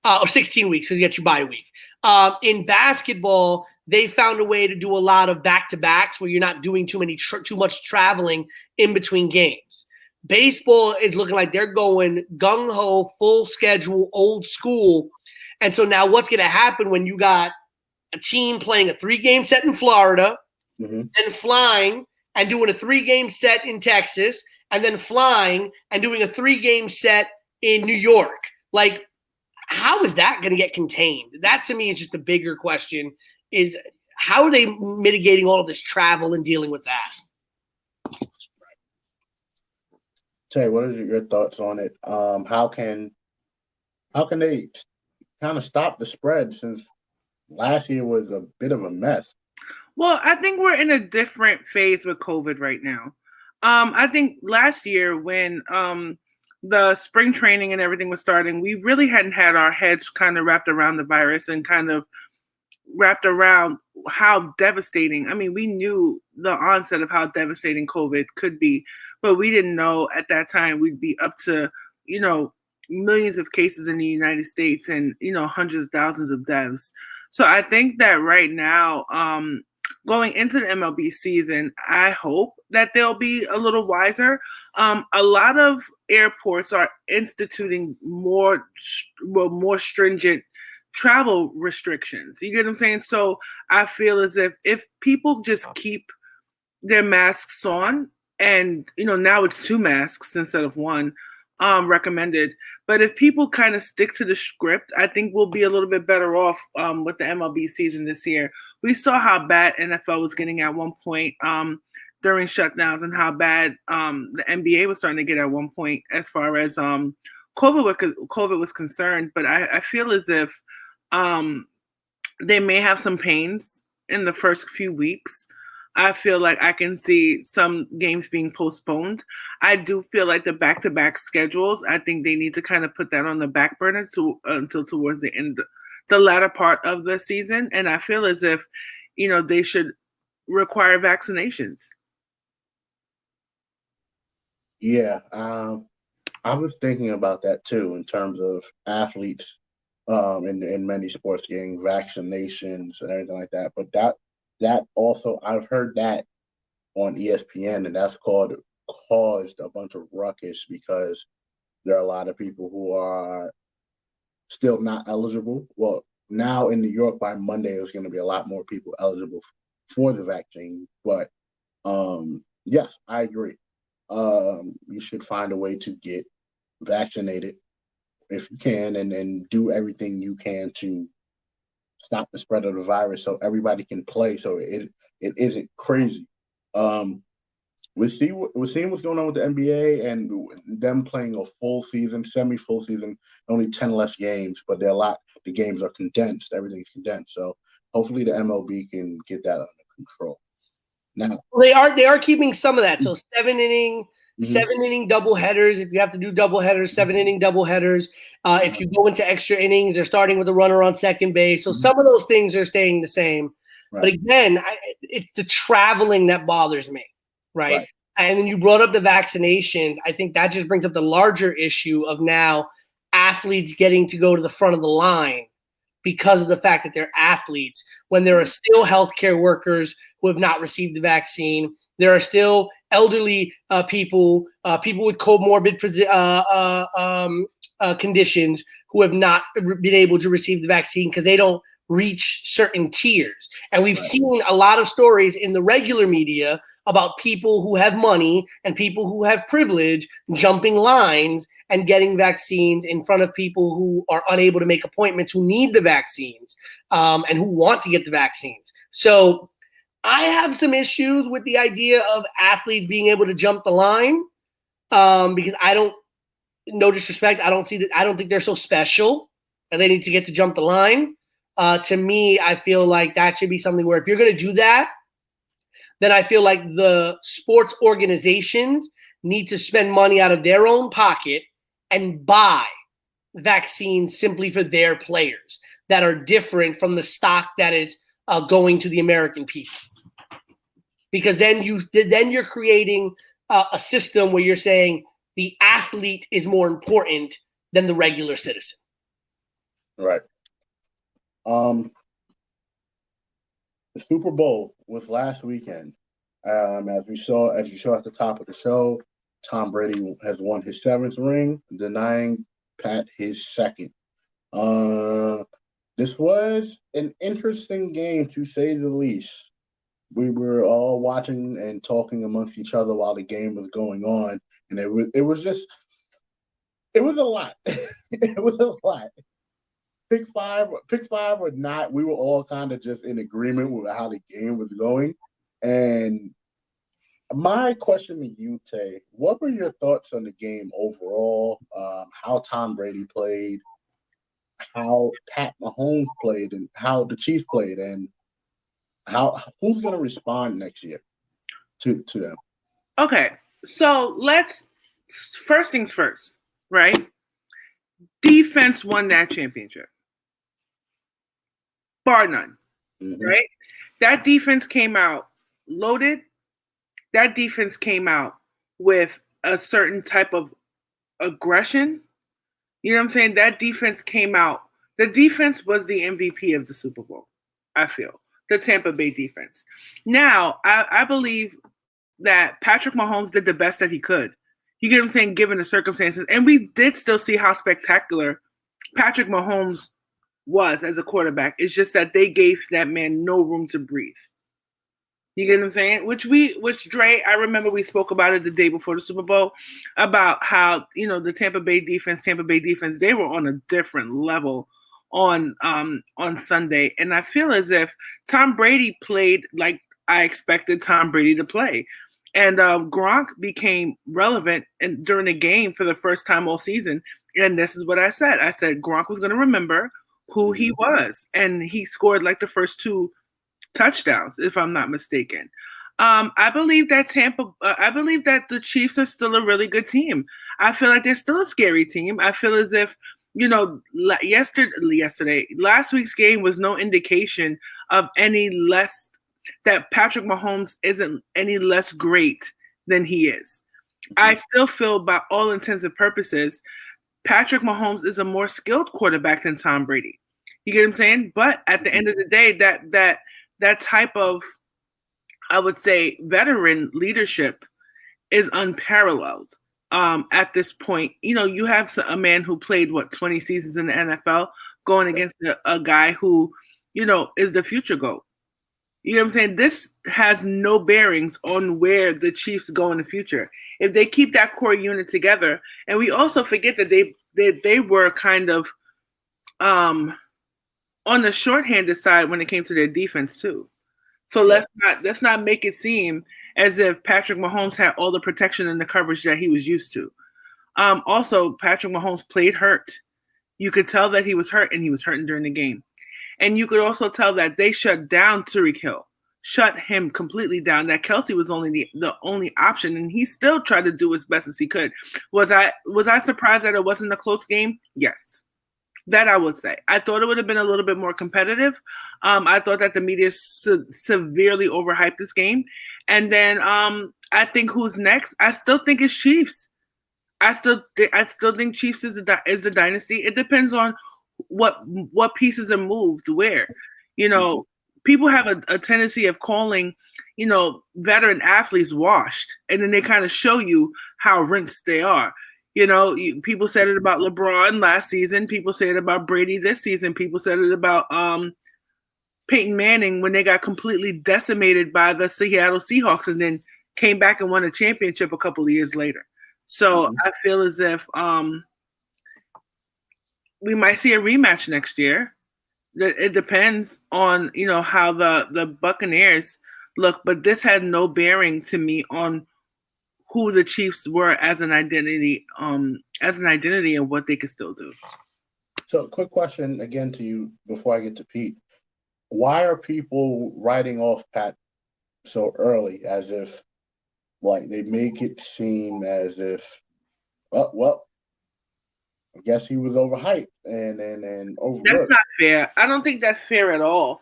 Or 16 weeks because you get your bye week. In basketball, they found a way to do a lot of back-to-backs where you're not doing too much traveling in between games. Baseball is looking like they're going gung-ho, full schedule, old school. And so now what's going to happen when you got a team playing a 3-game set in Florida, and flying and doing a 3-game set in Texas, and then flying and doing a 3-game set in New York? Like, how is that going to get contained? That to me is just a bigger question, is how are they mitigating all of this travel and dealing with that? Tay, what are your thoughts on it? How can they kind of stop the spread, since last year was a bit of a mess? Well, I think we're in a different phase with COVID right now. I think last year when the spring training and everything was starting, we really hadn't had our heads kind of wrapped around the virus and kind of wrapped around how devastating. I mean, we knew the onset of how devastating COVID could be, but we didn't know at that time we'd be up to, millions of cases in the United States and, hundreds of thousands of deaths. So I think that right now, going into the MLB season, I hope that they'll be a little wiser. A lot of airports are instituting more stringent travel restrictions. You get what I'm saying? So I feel as if people just keep their masks on, and now it's 2 masks instead of 1 recommended. But if people kind of stick to the script, I think we'll be a little bit better off with the MLB season this year. We saw how bad NFL was getting at one point during shutdowns, and how bad the NBA was starting to get at one point as far as COVID was concerned. But I feel as if they may have some pains in the first few weeks. I feel like I can see some games being postponed. I do feel like the back-to-back schedules, I think they need to kind of put that on the back burner until towards the end, the latter part of the season. And I feel as if, they should require vaccinations. Yeah, I was thinking about that too, in terms of athletes in many sports getting vaccinations and everything like that. But that also, I've heard that on ESPN, and that's caused a bunch of ruckus, because there are a lot of people who are still not eligible. Well, now in New York by Monday, there's going to be a lot more people eligible for the vaccine. But yes, I agree. You should find a way to get vaccinated if you can, and do everything you can to stop the spread of the virus, so everybody can play, so it isn't crazy. We're seeing what's going on with the NBA and them playing a full season, semi-full season, only 10 less games, but the games are condensed, everything's condensed. So hopefully the MLB can get that under control. Now, they are keeping some of that. So 7-inning doubleheaders. If you have to do doubleheaders, 7-inning doubleheaders. If you go into extra innings, they're starting with a runner on second base. So some of those things are staying the same. Right. But again, it's the traveling that bothers me, right? And then you brought up the vaccinations. I think that just brings up the larger issue of now athletes getting to go to the front of the line because of the fact that they're athletes, when there are still healthcare workers who have not received the vaccine. There are still elderly people with comorbid conditions who have not been able to receive the vaccine because they don't reach certain tiers. And we've seen a lot of stories in the regular media about people who have money and people who have privilege jumping lines and getting vaccines in front of people who are unable to make appointments, who need the vaccines, and who want to get the vaccines. So I have some issues with the idea of athletes being able to jump the line, because no disrespect, I don't think they're so special and they need to get to jump the line. To me, I feel like that should be something where if you're going to do that, then I feel like the sports organizations need to spend money out of their own pocket and buy vaccines simply for their players that are different from the stock that is going to the American people. Because then you're creating a system where you're saying the athlete is more important than the regular citizen. Right. The Super Bowl was last weekend. As you saw at the top of the show, Tom Brady has won his 7th ring, denying Pat his 2nd. This was an interesting game, to say the least. We were all watching and talking amongst each other while the game was going on, and it was a lot. It was a lot. Pick five or not, we were all kind of just in agreement with how the game was going. And my question to you, Tay, what were your thoughts on the game overall? How Tom Brady played, how Pat Mahomes played, and how the Chiefs played, and who's going to respond next year to them? Okay, so first things first, right? Defense won that championship. Bar none, right? That defense came out loaded. That defense came out with a certain type of aggression. You know what I'm saying? That defense came out. The defense was the MVP of the Super Bowl, I feel. The Tampa Bay defense. Now, I believe that Patrick Mahomes did the best that he could. You get what I'm saying? Given the circumstances. And we did still see how spectacular Patrick Mahomes was as a quarterback. It's just that they gave that man no room to breathe. You get what I'm saying? Which Dre, I remember we spoke about it the day before the Super Bowl about how, the Tampa Bay defense, they were on a different level on Sunday. And I feel as if Tom Brady played like I expected Tom Brady to play. And Gronk became relevant during the game for the first time all season. And this is what I said. I said Gronk was going to remember who he was. And he scored like the first 2 touchdowns, if I'm not mistaken. I believe that the Chiefs are still a really good team. I feel like they're still a scary team. I feel as if, last week's game was no indication of any less, that Patrick Mahomes isn't any less great than he is. I still feel, by all intents and purposes, Patrick Mahomes is a more skilled quarterback than Tom Brady. You get what I'm saying? But at the end of the day, that type of, I would say, veteran leadership is unparalleled at this point. You have a man who played, 20 seasons in the NFL going against a guy who, is the future GOAT. You know what I'm saying? This has no bearings on where the Chiefs go in the future. If they keep that core unit together, and we also forget that they were kind of on the shorthanded side when it came to their defense too. So let's not make it seem as if Patrick Mahomes had all the protection and the coverage that he was used to. Also, Patrick Mahomes played hurt. You could tell that he was hurt, and he was hurting during the game. And you could also tell that they shut down Tyreek Hill, shut him completely down. That Kelsey was only the only option, and he still tried to do as best as he could. Was I surprised that it wasn't a close game? Yes. That I would say. I thought it would have been a little bit more competitive. I thought that the media severely overhyped this game. And then I think who's next? I still think it's Chiefs. I still think Chiefs is the dynasty. It depends on what pieces are moved where. People have a tendency of calling, veteran athletes washed, and then they kind of show you how rinsed they are. People said it about LeBron last season. People said it about Brady this season. People said it about Peyton Manning when they got completely decimated by the Seattle Seahawks and then came back and won a championship a couple of years later. So I feel as if we might see a rematch next year. It depends on, how the Buccaneers look, but this had no bearing to me on who the Chiefs were as an identity and what they could still do. So, quick question again to you before I get to Pete. Why are people writing off Pat so early, as if, they make it seem as if, well, I guess he was overhyped and overlooked. That's not fair. I don't think that's fair at all.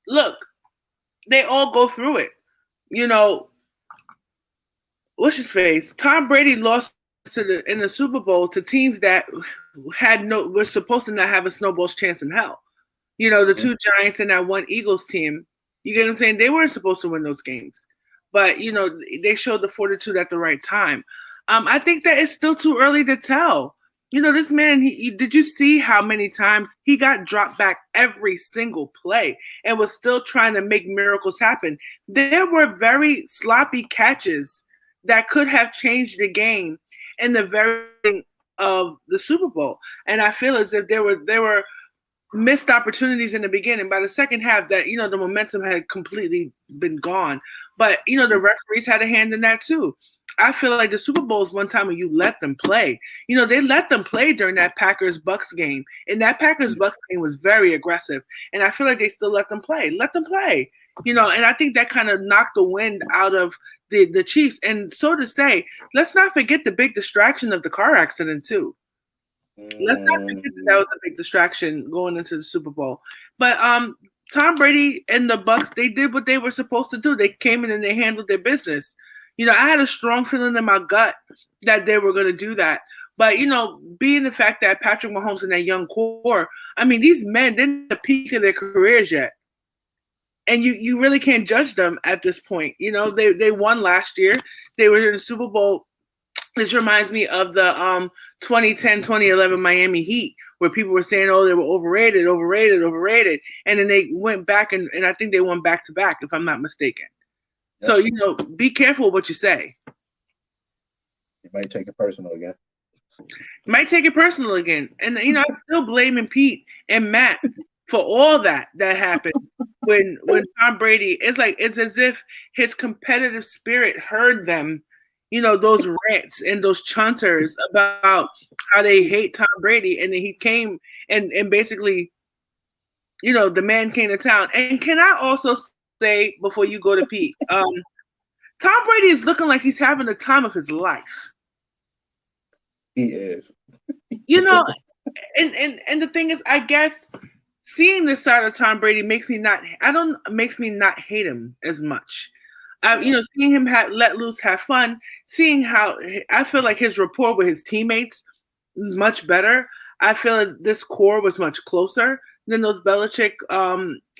Look, they all go through it. What's his face? Tom Brady lost in the Super Bowl to teams that were supposed to not have a snowball's chance in hell. You know, the two Giants and that one Eagles team. You get what I'm saying? They weren't supposed to win those games. But, you know, they showed the fortitude at the right time. I think that it's still too early to tell. You know, this man, did you see how many times he got dropped back every single play and was still trying to make miracles happen? There were very sloppy catches that could have changed the game in the very beginning of the Super Bowl. And I feel as if there were missed opportunities in the beginning. By the second half, that, you know, the momentum had completely been gone. But, you know, the referees had a hand in that too. I feel like the Super Bowl is one time when you let them play. You know, they let them play during that Packers-Bucks game. And that Packers-Bucks game was very aggressive. And I feel like they still let them play. Let them play. You know, and I think that kind of knocked the wind out of the Chiefs. And so to say, let's not forget the big distraction of the car accident too. Let's not forget that was a big distraction going into the Super Bowl. But Tom Brady and the Bucks, they did what they were supposed to do. They came in and they handled their business. You know, I had a strong feeling in my gut that they were going to do that. But, you know, being the fact that Patrick Mahomes and that young core, I mean, these men, they're not at the peak of their careers yet. And you really can't judge them at this point. You know, they won last year. They were in the Super Bowl. This reminds me of the 2010-2011 Miami Heat, where people were saying, oh, they were overrated. And then they went back, and I think they won back-to-back, if I'm not mistaken. So, you know, be careful what you say. You might take it personal again. And, you know, I'm still blaming Pete and Matt for all that happened when Tom Brady, it's as if his competitive spirit heard them, you know, those rants and those chunters about how they hate Tom Brady. And then he came and basically, you know, the man came to town. And can I also say, before you go to Pete, Tom Brady is looking like he's having the time of his life. He is. You know, and the thing is, I guess seeing this side of Tom Brady makes me not hate him as much. You know, seeing him let loose, have fun, seeing how I feel like his rapport with his teammates is much better. I feel as this core was much closer than those Belichick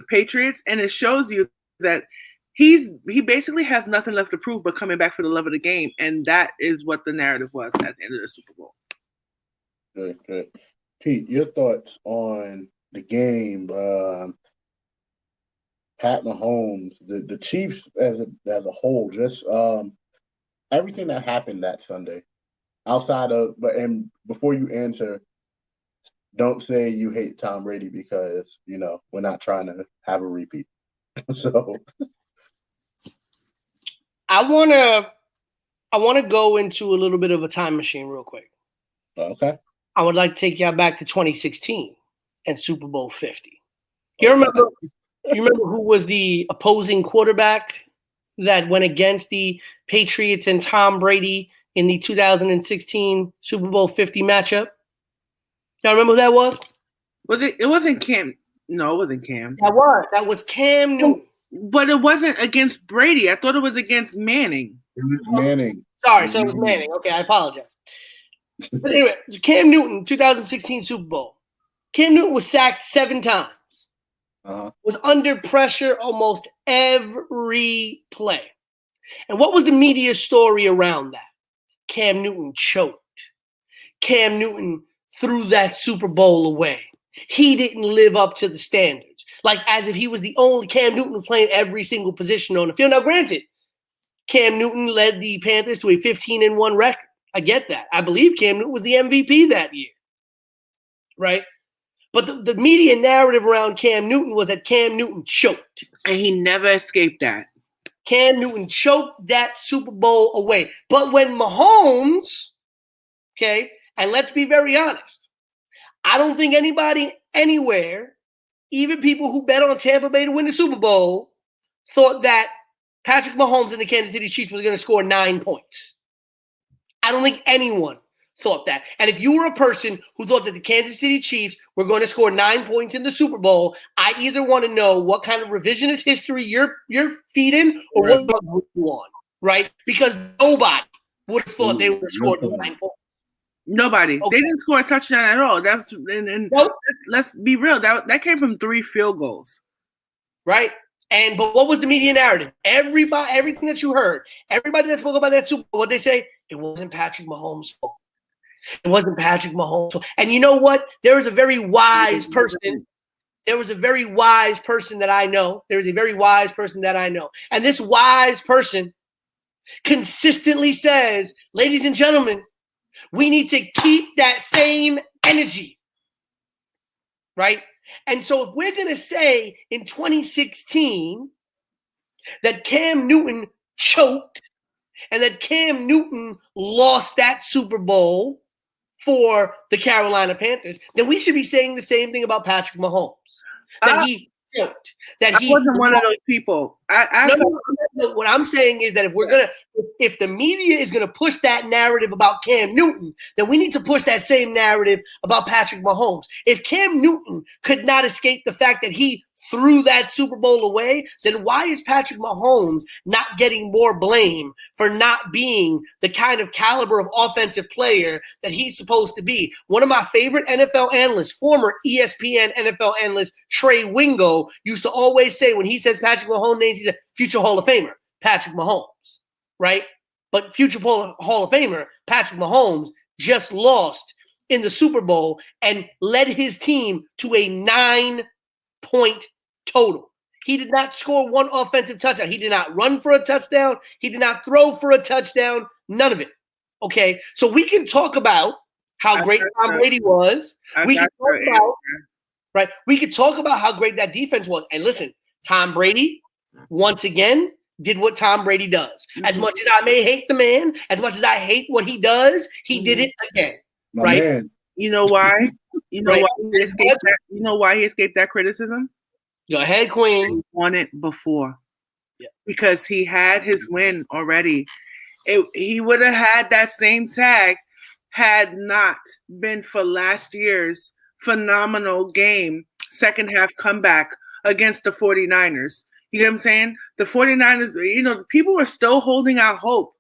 Patriots, and it shows you that he basically has nothing left to prove but coming back for the love of the game, and that is what the narrative was at the end of the Super Bowl. Good. Pete, your thoughts on the game? Pat Mahomes, the Chiefs as a whole, just everything that happened that Sunday. And before you answer, don't say you hate Tom Brady because, you know, we're not trying to have a repeat. So I wanna go into a little bit of a time machine real quick. Okay. I would like to take y'all back to 2016 and Super Bowl 50. You remember who was the opposing quarterback that went against the Patriots and Tom Brady in the 2016 Super Bowl 50 matchup? Y'all remember who that was? It wasn't Cam. No, it wasn't Cam. That was Cam Newton. But it wasn't against Brady. I thought it was against Manning. It was Manning. Sorry, so it was Manning. Okay, I apologize. But anyway, Cam Newton, 2016 Super Bowl. Cam Newton was sacked 7 times. Was under pressure almost every play. And what was the media story around that? Cam Newton choked. Cam Newton threw that Super Bowl away. He didn't live up to the standards. Like as if he was the only Cam Newton playing every single position on the field. Now, granted, Cam Newton led the Panthers to a 15-1 record. I get that. I believe Cam Newton was the MVP that year. Right? But the media narrative around Cam Newton was that Cam Newton choked. And he never escaped that. Cam Newton choked that Super Bowl away. But when Mahomes, okay, and let's be very honest, I don't think anybody anywhere, even people who bet on Tampa Bay to win the Super Bowl, thought that Patrick Mahomes and the Kansas City Chiefs was going to score 9 points. I don't think anyone thought that. And if you were a person who thought that the Kansas City Chiefs were going to score 9 points in the Super Bowl, I either want to know what kind of revisionist history you're feeding or what group you on, right? Because nobody would have thought they would have scored 9 points. Nobody. Okay. They didn't score a touchdown at all. That's and Nope. let's be real. That came from 3 field goals. Right? But what was the media narrative? Everything that you heard, everybody that spoke about that Super Bowl, what they say? It wasn't Patrick Mahomes' fault. It wasn't Patrick Mahomes' fault. And you know what? There was a very wise person. There was a very wise person that I know. There is a very wise person that I know. And this wise person consistently says, ladies and gentlemen, we need to keep that same energy. Right? And so if we're going to say in 2016 that Cam Newton choked and that Cam Newton lost that Super Bowl for the Carolina Panthers, then we should be saying the same thing about Patrick Mahomes. That he choked. That I wasn't one of those people. No, what I'm saying is that if the media is gonna push that narrative about Cam Newton, then we need to push that same narrative about Patrick Mahomes. If Cam Newton could not escape the fact that he threw that Super Bowl away, then why is Patrick Mahomes not getting more blame for not being the kind of caliber of offensive player that he's supposed to be? One of my favorite NFL analysts, former ESPN NFL analyst Trey Wingo, used to always say when he says Patrick Mahomes names, he's a future Hall of Famer, Patrick Mahomes, right? But future Hall of Famer, Patrick Mahomes, just lost in the Super Bowl and led his team to a 9-point total. He did not score one offensive touchdown. He did not run for a touchdown. He did not throw for a touchdown. None of it. Okay, so we can talk about how great Tom Brady was. We can talk about how great that defense was. And listen, Tom Brady, once again, did what Tom Brady does. As much as I may hate the man, as much as I hate what he does, he did it again. Right? Man. You know why? You know why he escaped that? You know why he escaped that criticism? Go ahead, Queen. He won it before. Yeah. Because he had his win already. He would have had that same tag had not been for last year's phenomenal game, second half comeback against the 49ers. You know what I'm saying? The 49ers, people were still holding out hope.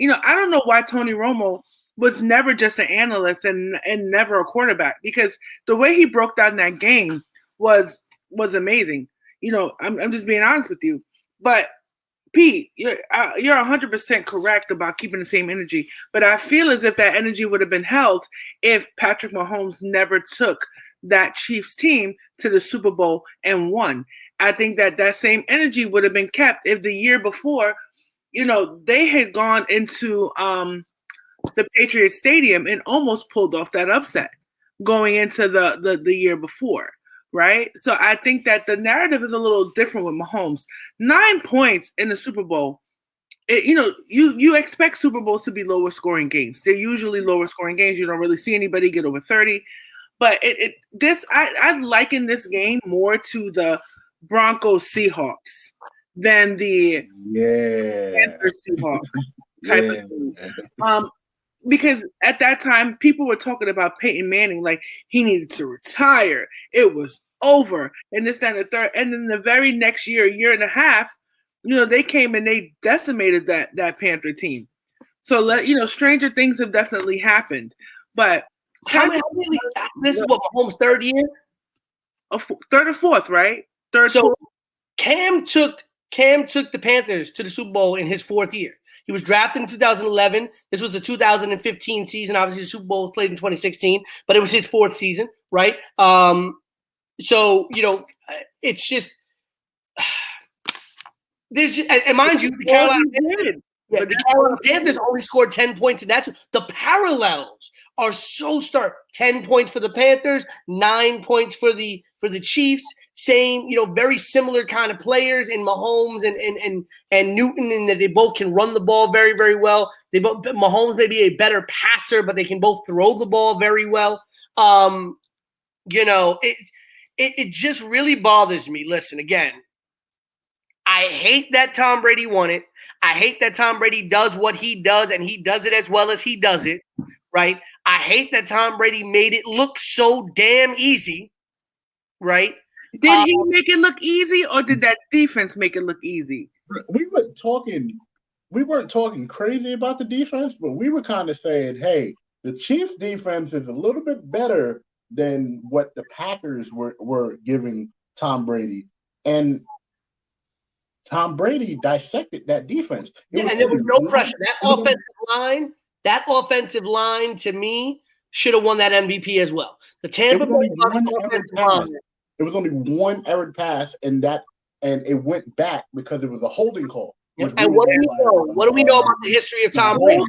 I don't know why Tony Romo was never just an analyst and never a quarterback, because the way he broke down that game was amazing. I'm just being honest with you. But Pete, you're 100% correct about keeping the same energy. But I feel as if that energy would have been held if Patrick Mahomes never took that Chiefs team to the Super Bowl and won. I think that same energy would have been kept if the year before, they had gone into the Patriots Stadium and almost pulled off that upset going into the year before. Right? So I think that the narrative is a little different with Mahomes. 9 points in the Super Bowl. You expect Super Bowls to be lower scoring games. They're usually lower scoring games. You don't really see anybody get over 30. But I liken this game more to the Broncos Seahawks than the Panthers Seahawks type of thing. Because at that time, people were talking about Peyton Manning like he needed to retire. It was over. And this, that, and the third. And then the very next year and a half, they came and they decimated that Panther team. So, stranger things have definitely happened. But this is what Mahomes' third year? Third or fourth, right? Fourth. Cam took the Panthers to the Super Bowl in his fourth year. He was drafted in 2011. This was the 2015 season. Obviously, the Super Bowl was played in 2016, but it was his fourth season, right? It's just there's just, and mind you, the Carolina Panthers only scored 10 points, and that's the parallels are so stark. 10 points for the Panthers, 9 points for the Chiefs. Same, very similar kind of players in Mahomes and Newton, and that they both can run the ball very, very well. Mahomes may be a better passer, but they can both throw the ball very well. It just really bothers me. Listen, again, I hate that Tom Brady won it. I hate that Tom Brady does what he does, and he does it as well as he does it, right? I hate that Tom Brady made it look so damn easy, right? Did he make it look easy, or did that defense make it look easy? We weren't talking crazy about the defense, but we were kind of saying, hey, The Chiefs defense is a little bit better than what the Packers were giving Tom Brady. And Tom Brady dissected that defense. And there was no pressure. That offensive line to me should have won that MVP as well. The Tampa Bay offensive line. It was only one errant pass, and it went back because it was a holding call. And what do we know? What do we know about the history of Tom Brady?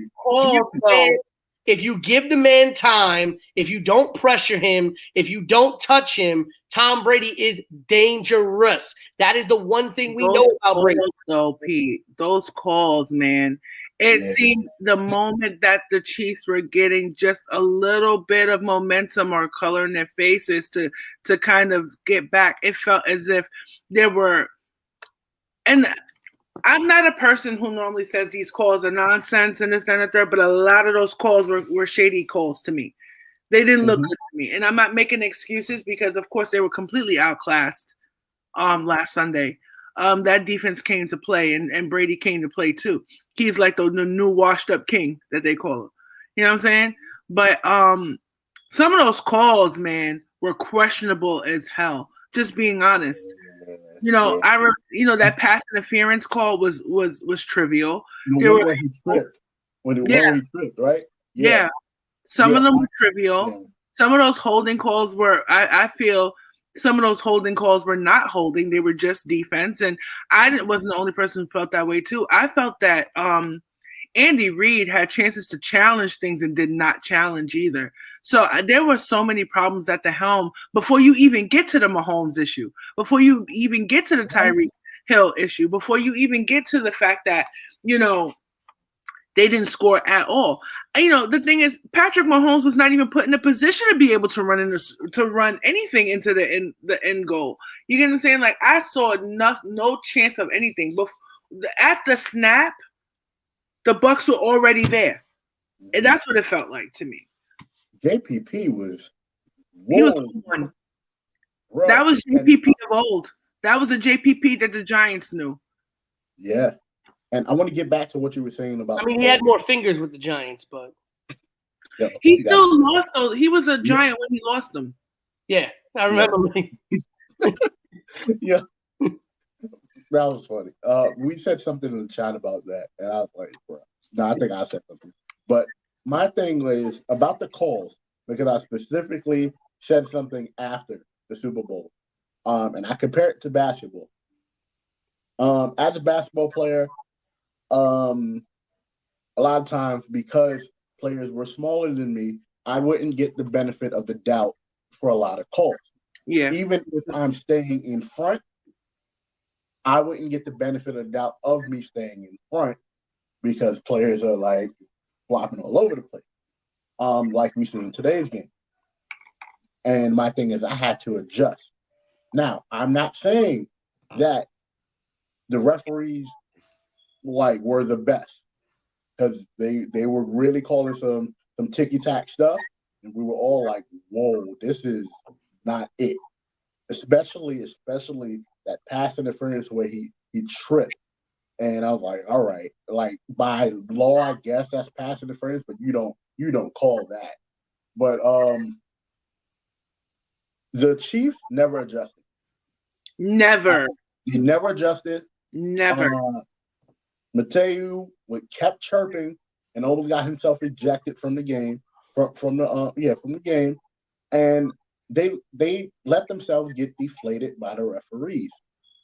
If you give the man time, if you don't pressure him, if you don't touch him, Tom Brady is dangerous. That is the one thing we know about Brady. So, Pete, those calls, man. It seemed the moment that the Chiefs were getting just a little bit of momentum or color in their faces to kind of get back, it felt as if there were – and I'm not a person who normally says these calls are nonsense and this, that, and the third, but a lot of those calls were shady calls to me. They didn't look good to me. And I'm not making excuses because, of course, they were completely outclassed last Sunday. That defense came to play, and Brady came to play too. He's like the new washed-up king that they call him. You know what I'm saying? But some of those calls, man, were questionable as hell, just being honest. You know, that pass interference call was trivial. When he tripped, he tripped, right? Yeah. Some of them were trivial. Yeah. Some of those holding calls were, I feel, some of those holding calls were not holding. They were just defense. And I wasn't the only person who felt that way too. I felt that Andy Reid had chances to challenge things and did not challenge either. So there were so many problems at the helm before you even get to the Mahomes issue, before you even get to the Tyreek Hill issue, before you even get to the fact that, you know, they didn't score at all. You know, the thing is, Patrick Mahomes was not even put in a position to be able to run anything into the end goal. You get what I'm saying? Like, I saw no chance of anything. But at the snap, the Bucs were already there, and that's what it felt like to me. JPP was. He was one. Right. That was JPP of old. That was the JPP that the Giants knew. Yeah. And I want to get back to what you were saying about. I mean, he had more fingers with the Giants, but he still lost those. He was a Giant when he lost them. Yeah, I remember. Yeah, that was funny. We said something in the chat about that, and I was like, bro. No, I think I said something. But my thing was about the calls because I specifically said something after the Super Bowl, and I compare it to basketball. As a basketball player. A lot of times because players were smaller than me, I wouldn't get the benefit of the doubt for a lot of calls. Yeah. Even if I'm staying in front, I wouldn't get the benefit of doubt of me staying in front because players are like flopping all over the place, like we see in today's game. And my thing is I had to adjust. Now, I'm not saying that the referees were the best because they were really calling some ticky-tack stuff, and we were all like, whoa, this is not it. Especially that pass interference where he tripped. And I was like, all right, like by law, I guess that's pass interference, but you don't call that. But the Chiefs never adjusted. Never. He never adjusted. Never. Mateu kept chirping and almost got himself ejected from the game, from the game, and they let themselves get deflated by the referees,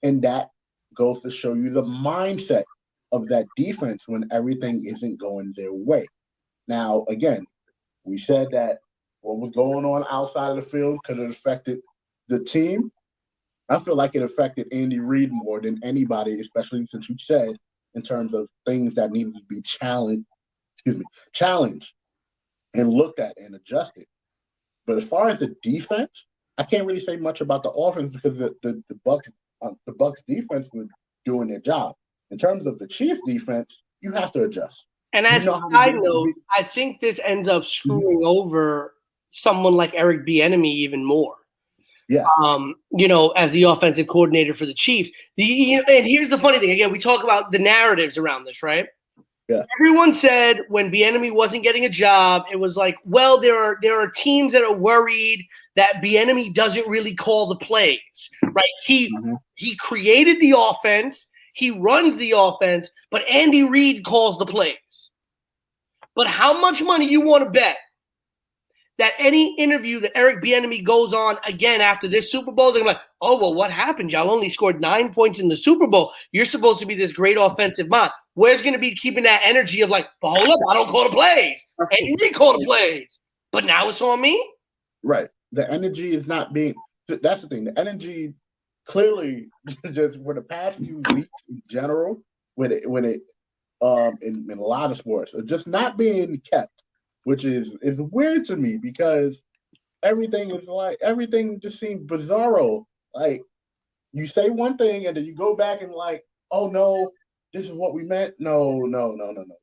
and that goes to show you the mindset of that defense when everything isn't going their way. Now, again, we said that what was going on outside of the field could have affected the team. I feel like it affected Andy Reid more than anybody, especially since you said in terms of things that needed to be challenged and looked at and adjusted. But as far as the defense, I can't really say much about the offense because the Bucs defense was doing their job. In terms of the Chiefs defense, you have to adjust. And as a side note, I think this ends up screwing over someone like Eric Bieniemy even more. Yeah. As the offensive coordinator for the Chiefs. And here's the funny thing. Again, we talk about the narratives around this, right? Yeah. Everyone said when Bieniemy wasn't getting a job, it was like, well, there are teams that are worried that Bieniemy doesn't really call the plays, right? He created the offense, he runs the offense, but Andy Reid calls the plays. But how much money you want to bet that any interview that Eric Bieniemy goes on again after this Super Bowl, they're like, oh, well, what happened? Y'all only scored 9 points in the Super Bowl. You're supposed to be this great offensive mind. Where's going to be keeping that energy of like, but hold up, I don't call the plays. And you call the plays. But now it's on me? Right. The energy is not being – that's the thing. The energy clearly just for the past few weeks in general, when it in a lot of sports, are just not being kept. Which is weird to me because everything just seems bizarro. Like you say one thing and then you go back and like, oh no, this is what we meant. No.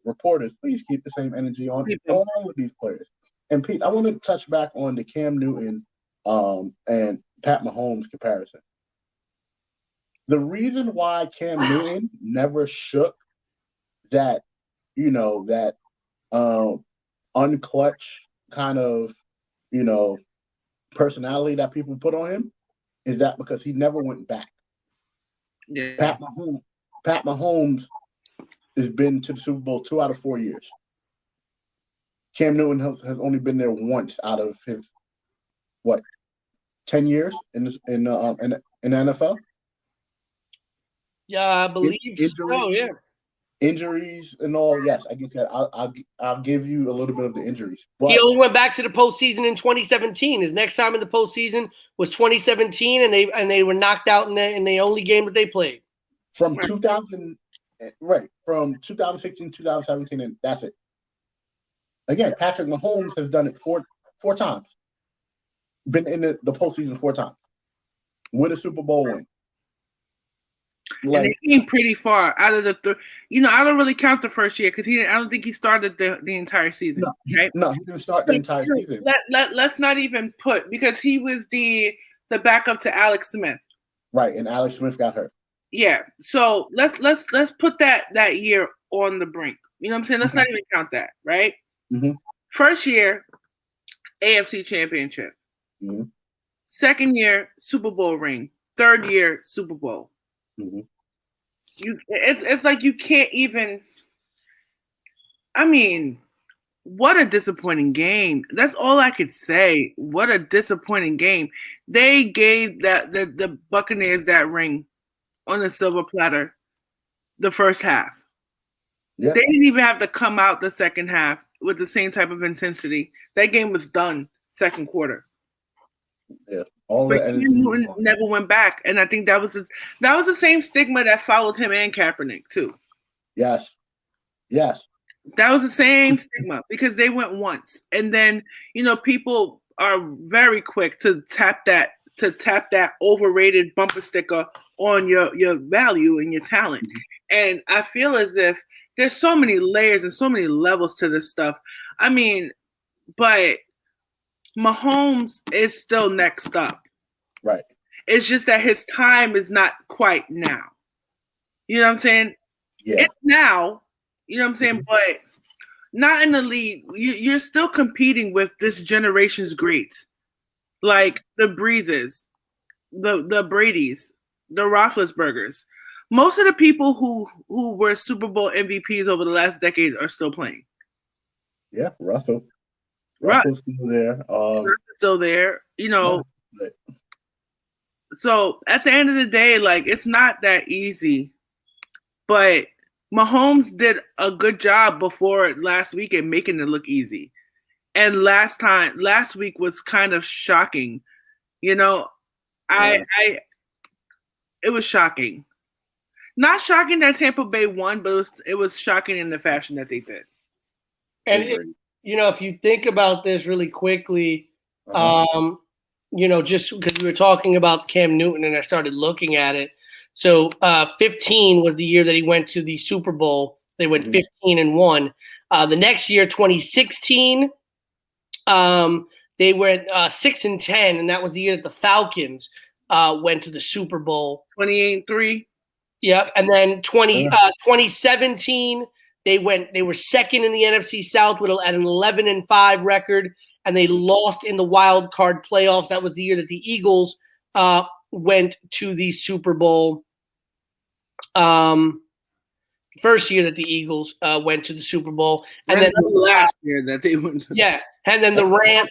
Reporters, please keep the same energy on all of these players. And Pete, I want to touch back on the Cam Newton and Pat Mahomes comparison. The reason why Cam Newton never shook that, unclutch kind of, personality that people put on him is that because he never went back. Yeah. Pat Mahomes has been to the Super Bowl 2 out of 4 years. Cam Newton has only been there once out of his 10 years in the NFL. Yeah, I believe so. Yeah. Injuries and all, yes, I get that. I'll give you a little bit of the injuries. But he only went back to the postseason in 2017. His next time in the postseason was 2017, and they were knocked out in the only game that they played. From 2016, 2017, and that's it. Again, Patrick Mahomes has done it four times. Been in the postseason 4 times with a Super Bowl win. And they came pretty far out of the I don't really count the first year because I don't think he started the entire season. No, right? No, he didn't start the entire season. Let's not even put because he was the backup to Alex Smith. Right, and Alex Smith got hurt. Yeah, so let's put that year on the brink. You know what I'm saying? Let's not even count that, right? Mm-hmm. First year, AFC Championship. Mm-hmm. Second year, Super Bowl ring. Third year, Super Bowl. Mm-hmm. It's like you can't even. I mean, what a disappointing game. That's all I could say. What a disappointing game. They gave the Buccaneers that ring on the silver platter the first half. Yeah. They didn't even have to come out the second half with the same type of intensity. That game was done second quarter. Yeah. But Cam Newton never went back, and I think that was the same stigma that followed him and Kaepernick too. Yes. That was the same stigma because they went once, and then people are very quick to tap that overrated bumper sticker on your value and your talent. Mm-hmm. And I feel as if there's so many layers and so many levels to this stuff. I mean, but Mahomes is still next up. Right. It's just that his time is not quite now. You know what I'm saying? Yeah. It's now. You know what I'm saying? Mm-hmm. But not in the league. You're still competing with this generation's greats. Like the Breezes, the Bradys, the Roethlisbergers. Most of the people who were Super Bowl MVPs over the last decade are still playing. Yeah, Russell's still there. Still there, So at the end of the day, like it's not that easy. But Mahomes did a good job before last week at making it look easy. And last week was kind of shocking. It was shocking. Not shocking that Tampa Bay won, but it was shocking in the fashion that they did. And if you think about this really quickly, just because we were talking about Cam Newton and I started looking at it. So 15 was the year that he went to the Super Bowl. They went 15-1. The next year, 2016, they went 6-10, and that was the year that the Falcons went to the Super Bowl. 28-3. Yep, and then 2017, They were second in the NFC South with an 11-5 record, and they lost in the wild card playoffs. That was the year that the Eagles went to the Super Bowl. First year that the Eagles went to the Super Bowl, and then the last year that they went. Yeah, and then the Rams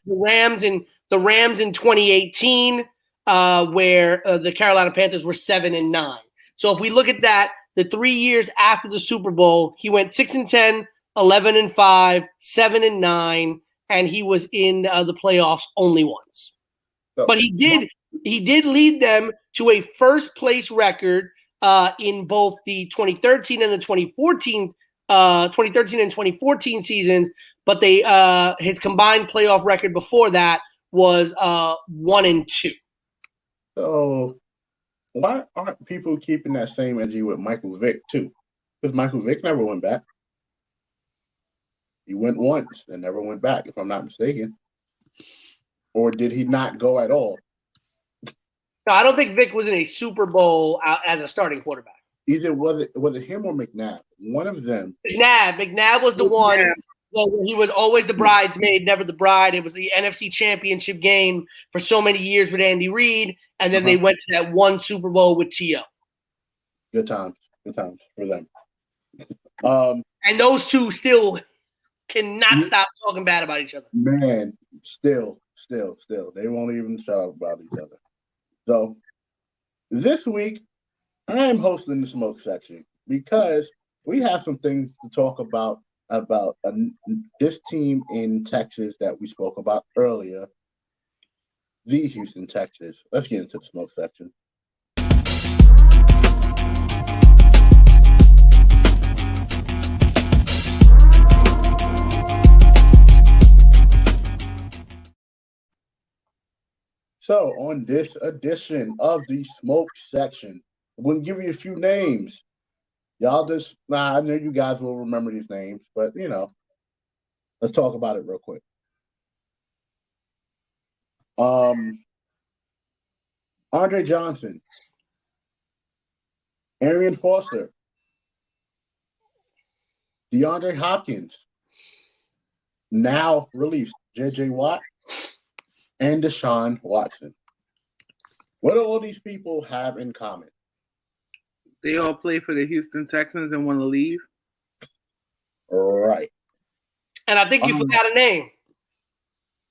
in 2018, where the Carolina Panthers were 7-9. So if we look at that, the 3 years after the Super Bowl, he went 6-10, 11-5, 7-9, and he was in the playoffs only once. But he did lead them to a first place record in both the 2013 and the 2014 seasons. But his combined playoff record before that was 1-2. So why aren't people keeping that same energy with Michael Vick too? Because Michael Vick never went back. He went once and never went back, if I'm not mistaken. Or did he not go at all? No, I don't think Vick was in a Super Bowl as a starting quarterback. Either was it him or McNabb? One of them. McNabb was the one. He was always the bridesmaid, never the bride. It was the NFC Championship game for so many years with Andy Reid, and then they went to that one Super Bowl with T.O. Good times for them. And those two still cannot stop talking bad about each other. Man, still, they won't even talk about each other. So this week, I am hosting the smoke section because we have some things to talk about this team in Texas that we spoke about earlier, the Houston Texans. Let's get into the smoke section. So on this edition of the smoke section, I'm going to give you a few names. Y'all just, I know you guys will remember these names, but, let's talk about it real quick. Andre Johnson, Arian Foster, DeAndre Hopkins, now released J.J. Watt, and Deshaun Watson. What do all these people have in common? They all play for the Houston Texans and want to leave. Right. And I think you forgot a name.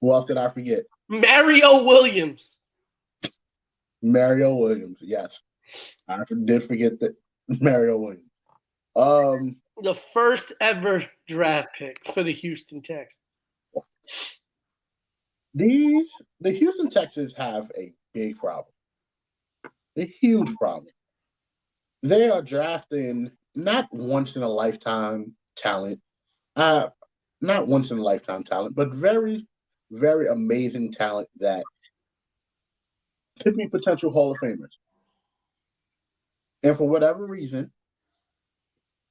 Who else did I forget? Mario Williams. Mario Williams, yes. I did forget that Mario Williams. The first ever draft pick for the Houston Texans. The Houston Texans have a big problem. A huge problem. They are drafting not once in a lifetime talent, but very, very amazing talent that could be potential Hall of Famers. And for whatever reason,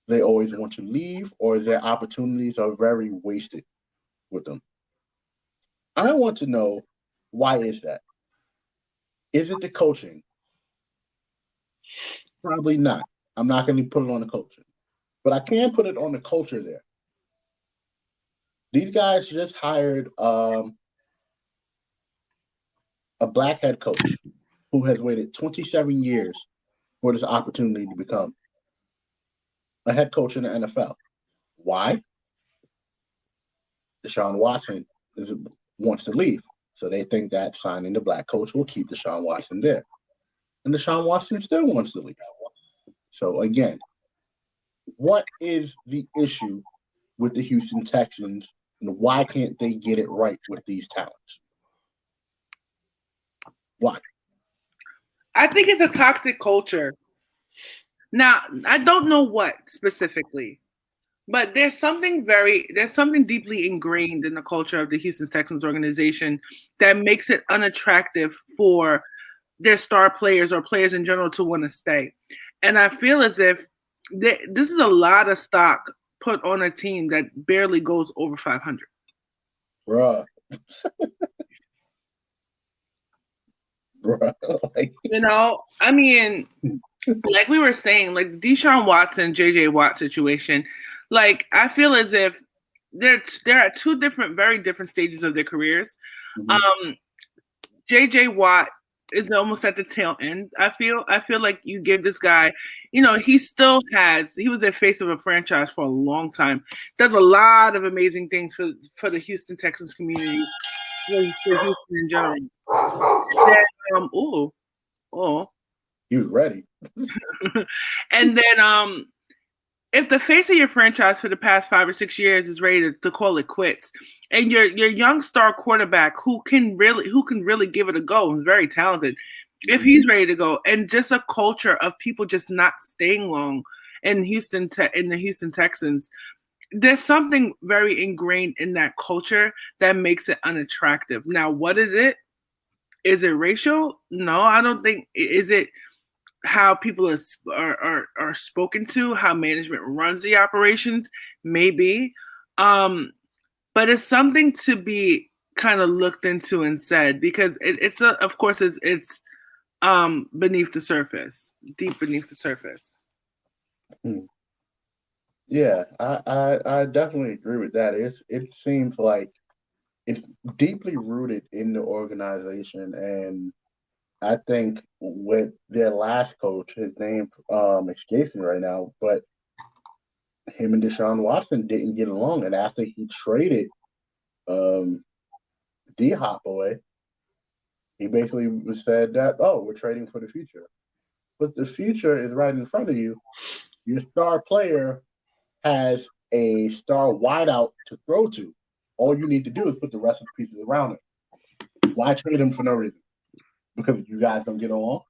they always want to leave, or their opportunities are very wasted with them. I want to know, why is that? Is it the coaching? Probably not. I'm not going to put it on the coaching. But I can put it on the culture there. These guys just hired a black head coach who has waited 27 years for this opportunity to become a head coach in the NFL. Why? Deshaun Watson wants to leave. So they think that signing the black coach will keep Deshaun Watson there. And Deshaun Watson still wants to leave. So again, what is the issue with the Houston Texans, and why can't they get it right with these talents? Why? I think it's a toxic culture. Now, I don't know what specifically, but there's something deeply ingrained in the culture of the Houston Texans organization that makes it unattractive for their star players or players in general to want to stay. And I feel as if this is a lot of stock put on a team that barely goes over 500. Bruh. I mean, like we were saying, like Deshaun Watson, J.J. Watt situation, Like, I feel as if they're at two very different stages of their careers. J.J. Watt is almost at the tail end. I feel like you give this guy, he was the face of a franchise for a long time. Does a lot of amazing things for the Houston Texans community, for Houston in general. Then, he was ready. And then if the face of your franchise for the past 5 or 6 years is ready to call it quits, and your young star quarterback who can really give it a go, who's very talented, if he's ready to go, and just a culture of people just not staying long in the Houston Texans, there's something very ingrained in that culture that makes it unattractive. Now, what is it? Is it racial? No, I don't think. Is it how people are spoken to, how management runs the operations? Maybe. But it's something to be kind of looked into and said, because it's beneath the surface, deep beneath the surface. Yeah, I definitely agree with that. It seems like it's deeply rooted in the organization, and I think with their last coach, his name escapes me right now, but him and Deshaun Watson didn't get along, and after he traded D-Hop away, he basically said that, we're trading for the future. But the future is right in front of you. Your star player has a star wideout to throw to. All you need to do is put the rest of the pieces around it. Why trade him for no reason? Because you guys don't get along?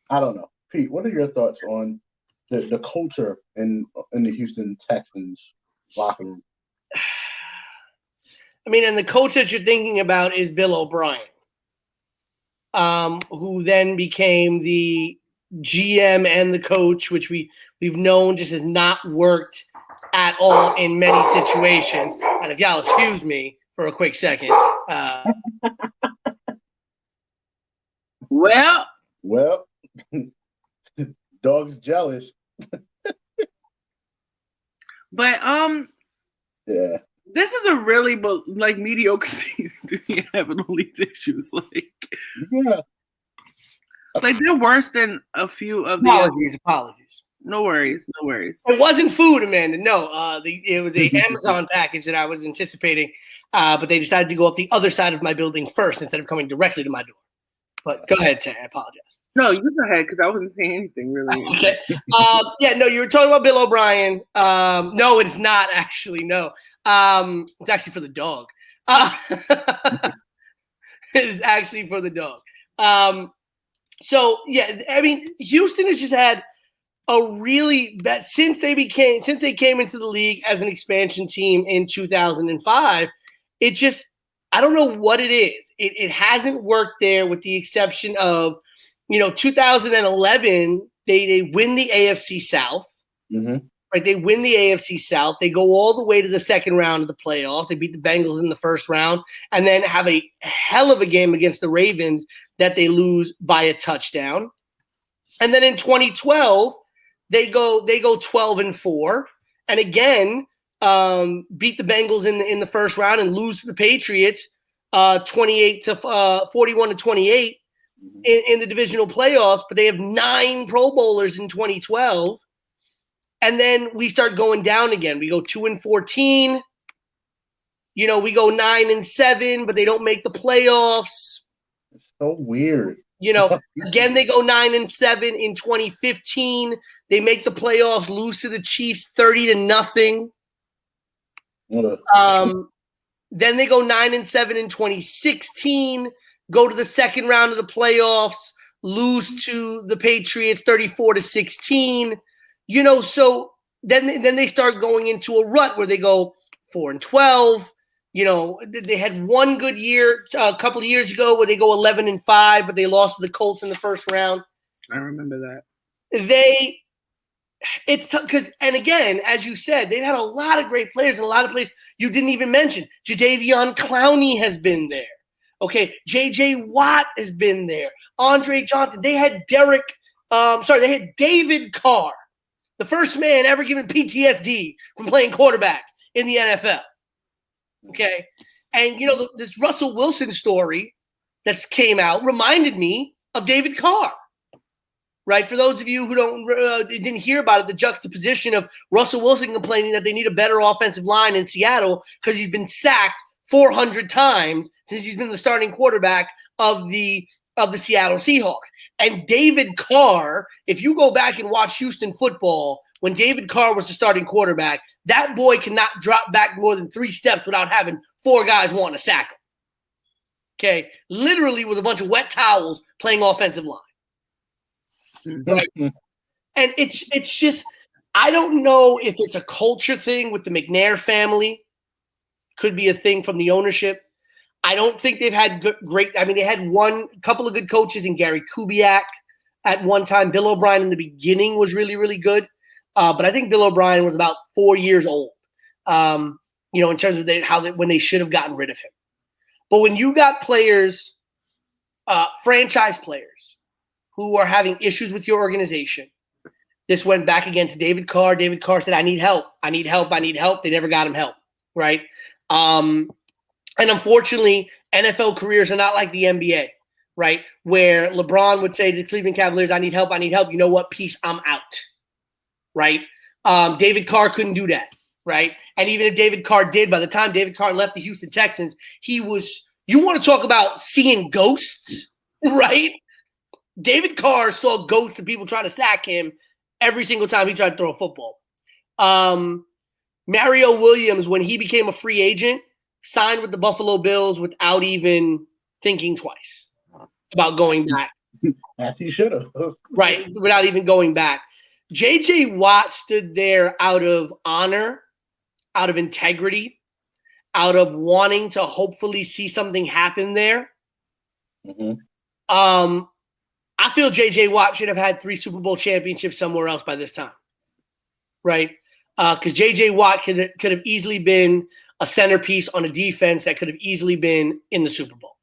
I don't know. Pete, what are your thoughts on the culture in the Houston Texans locker room? I mean, and the coach that you're thinking about is Bill O'Brien, who then became the GM and the coach, which we've known just has not worked at all in many situations. And if y'all excuse me for a quick second. Well, dog's jealous. But yeah. This is a really mediocre team to be having all these issues. Yeah. Like they're worse than a few of the apologies. No worries. It wasn't food, Amanda. No, it was an Amazon package that I was anticipating, but they decided to go up the other side of my building first instead of coming directly to my door. But go ahead, Tay. I apologize. No, you go ahead because I wasn't saying anything really. Okay. You were talking about Bill O'Brien. No, it's not actually. No, it's actually for the dog. It is actually for the dog. So yeah, I mean, Houston has just had a really bad since they came into the league as an expansion team in 2005. It just, I don't know what it is. It hasn't worked there, with the exception of 2011, they win the AFC South. Mm-hmm. Right? They win the AFC South. They go all the way to the second round of the playoffs. They beat the Bengals in the first round, and then have a hell of a game against the Ravens that they lose by a touchdown. And then in 2012, they go 12-4, and again beat the Bengals in the first round and lose to the Patriots 41-28. In the divisional playoffs, but they have 9 Pro Bowlers in 2012. And then we start going down again. We go 2-14. We go 9-7, but they don't make the playoffs. It's so weird. Again, they go 9-7 in 2015. They make the playoffs, lose to the Chiefs 30-0. Then they go 9-7 in 2016. Go to the second round of the playoffs, lose to the Patriots 34-16. So then they start going into a rut where they go 4-12. They had one good year a couple of years ago where they go 11-5, but they lost to the Colts in the first round. I remember that. It's because, and again, as you said, they've had a lot of great players and a lot of players you didn't even mention. Jadeveon Clowney has been there. Okay, J.J. Watt has been there. Andre Johnson. They had David Carr. The first man ever given PTSD from playing quarterback in the NFL. Okay. And, this Russell Wilson story that's came out reminded me of David Carr. Right? For those of you who didn't hear about it, the juxtaposition of Russell Wilson complaining that they need a better offensive line in Seattle because he's been sacked 400 times since he's been the starting quarterback of the Seattle Seahawks. And David Carr, if you go back and watch Houston football, when David Carr was the starting quarterback, that boy cannot drop back more than 3 steps without having 4 guys wanting to sack him. Okay? Literally with a bunch of wet towels playing offensive line. Right? And it's just, I don't know if it's a culture thing with the McNair family. Could be a thing from the ownership. I don't think they've had they had a couple of good coaches in Gary Kubiak at one time. Bill O'Brien in the beginning was really, really good. But I think Bill O'Brien was about 4 years old, in terms of when they should have gotten rid of him. But when you got players, franchise players, who are having issues with your organization. This went back against David Carr. David Carr said, I need help. I need help. I need help. They never got him help, right? And unfortunately, NFL careers are not like the NBA, right? Where LeBron would say to the Cleveland Cavaliers, I need help. I need help. You know what? Peace. I'm out, right? David Carr couldn't do that, right? And even if David Carr did, by the time David Carr left the Houston Texans, you want to talk about seeing ghosts, right? David Carr saw ghosts of people trying to sack him every single time he tried to throw a football. Mario Williams, when he became a free agent, signed with the Buffalo Bills without even thinking twice about going back. As he should have. Right, without even going back. J.J. Watt stood there out of honor, out of integrity, out of wanting to hopefully see something happen there. Mm-hmm. I feel J.J. Watt should have had 3 Super Bowl championships somewhere else by this time, right? Because J.J. Watt could have easily been a centerpiece on a defense that could have easily been in the Super Bowl.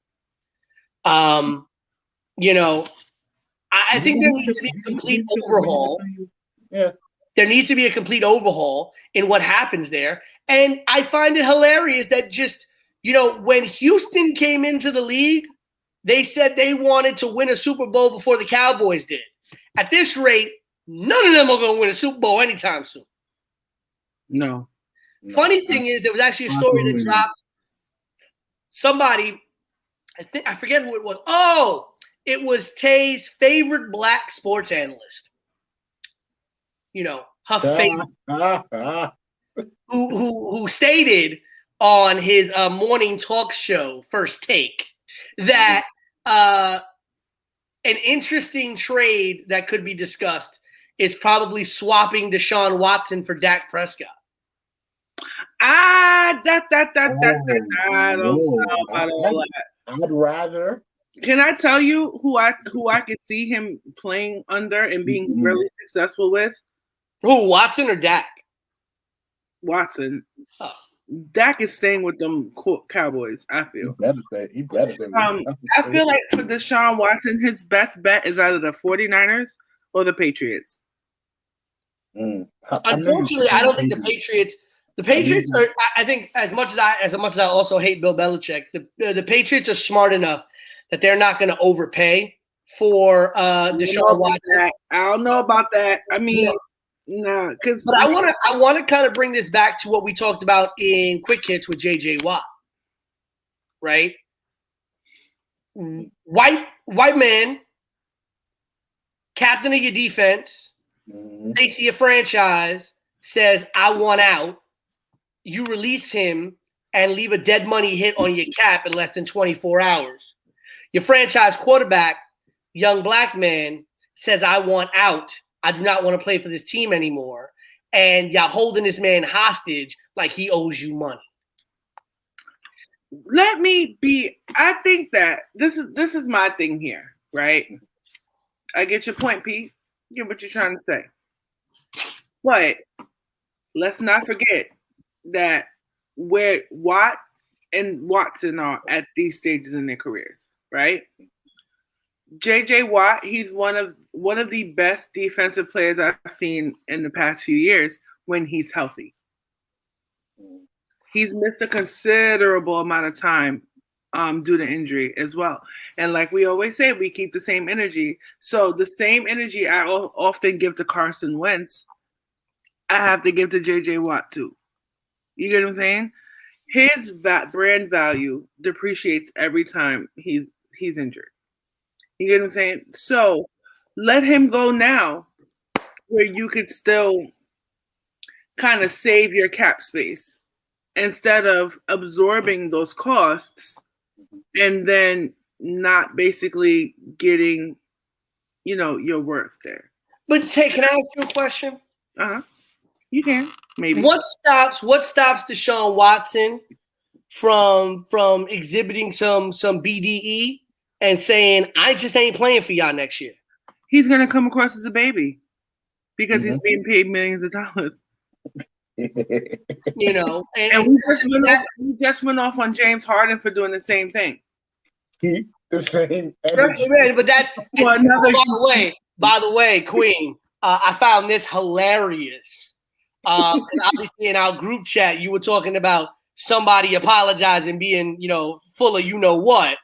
I think there needs to be a complete overhaul. Yeah. There needs to be a complete overhaul in what happens there. And I find it hilarious that just, when Houston came into the league, they said they wanted to win a Super Bowl before the Cowboys did. At this rate, none of them are going to win a Super Bowl anytime soon. No. Funny thing is, there was actually a story that dropped. Somebody, I forget who it was. Oh, it was Tay's favorite black sports analyst. Her favorite. Who stated on his morning talk show, First Take, that an interesting trade that could be discussed is probably swapping Deshaun Watson for Dak Prescott. I don't know about all that. I'd rather. Can I tell you who I could see him playing under and being really successful with? Who, Watson or Dak? Watson. Oh. Dak is staying with them Cowboys, I feel. He better stay. I feel like for Deshaun Watson, his best bet is either the 49ers or the Patriots. Unfortunately, I don't think the Patriots are. I think as much as I also hate Bill Belichick, the Patriots are smart enough that they're not going to overpay for Deshaun Watson. I don't know about that. I mean. No, but I want to kind of bring this back to what we talked about in Quick Hits with J.J. Watt, right? White man, captain of your defense. They see a franchise says, "I want out." You release him and leave a dead money hit on your cap in less than 24 hours. Your franchise quarterback, young black man, says, "I want out. I do not want to play for this team anymore." And y'all holding this man hostage like he owes you money. I think that this is my thing here, right? I get your point, Pete. I get what you're trying to say. But let's not forget that where Watt and Watson are at these stages in their careers, right? JJ Watt, he's one of the best defensive players I've seen in the past few years when he's healthy. He's missed a considerable amount of time due to injury as well. And like we always say, we keep the same energy. So the same energy I often give to Carson Wentz, I have to give to JJ Watt too. You get what I'm saying? His brand value depreciates every time he's injured. You get what I'm saying? So let him go now where you could still kind of save your cap space instead of absorbing those costs and then not basically getting, your worth there. But Tay, can I ask you a question? You can, maybe. What stops Deshaun Watson from exhibiting some BDE and saying, I just ain't playing for y'all next year? He's gonna come across as a baby because he's being paid millions of dollars. And we just went off on James Harden for doing the same thing. The same but that's by the way, Queen, I found this hilarious. Obviously in our group chat, you were talking about somebody apologizing, being, full of what.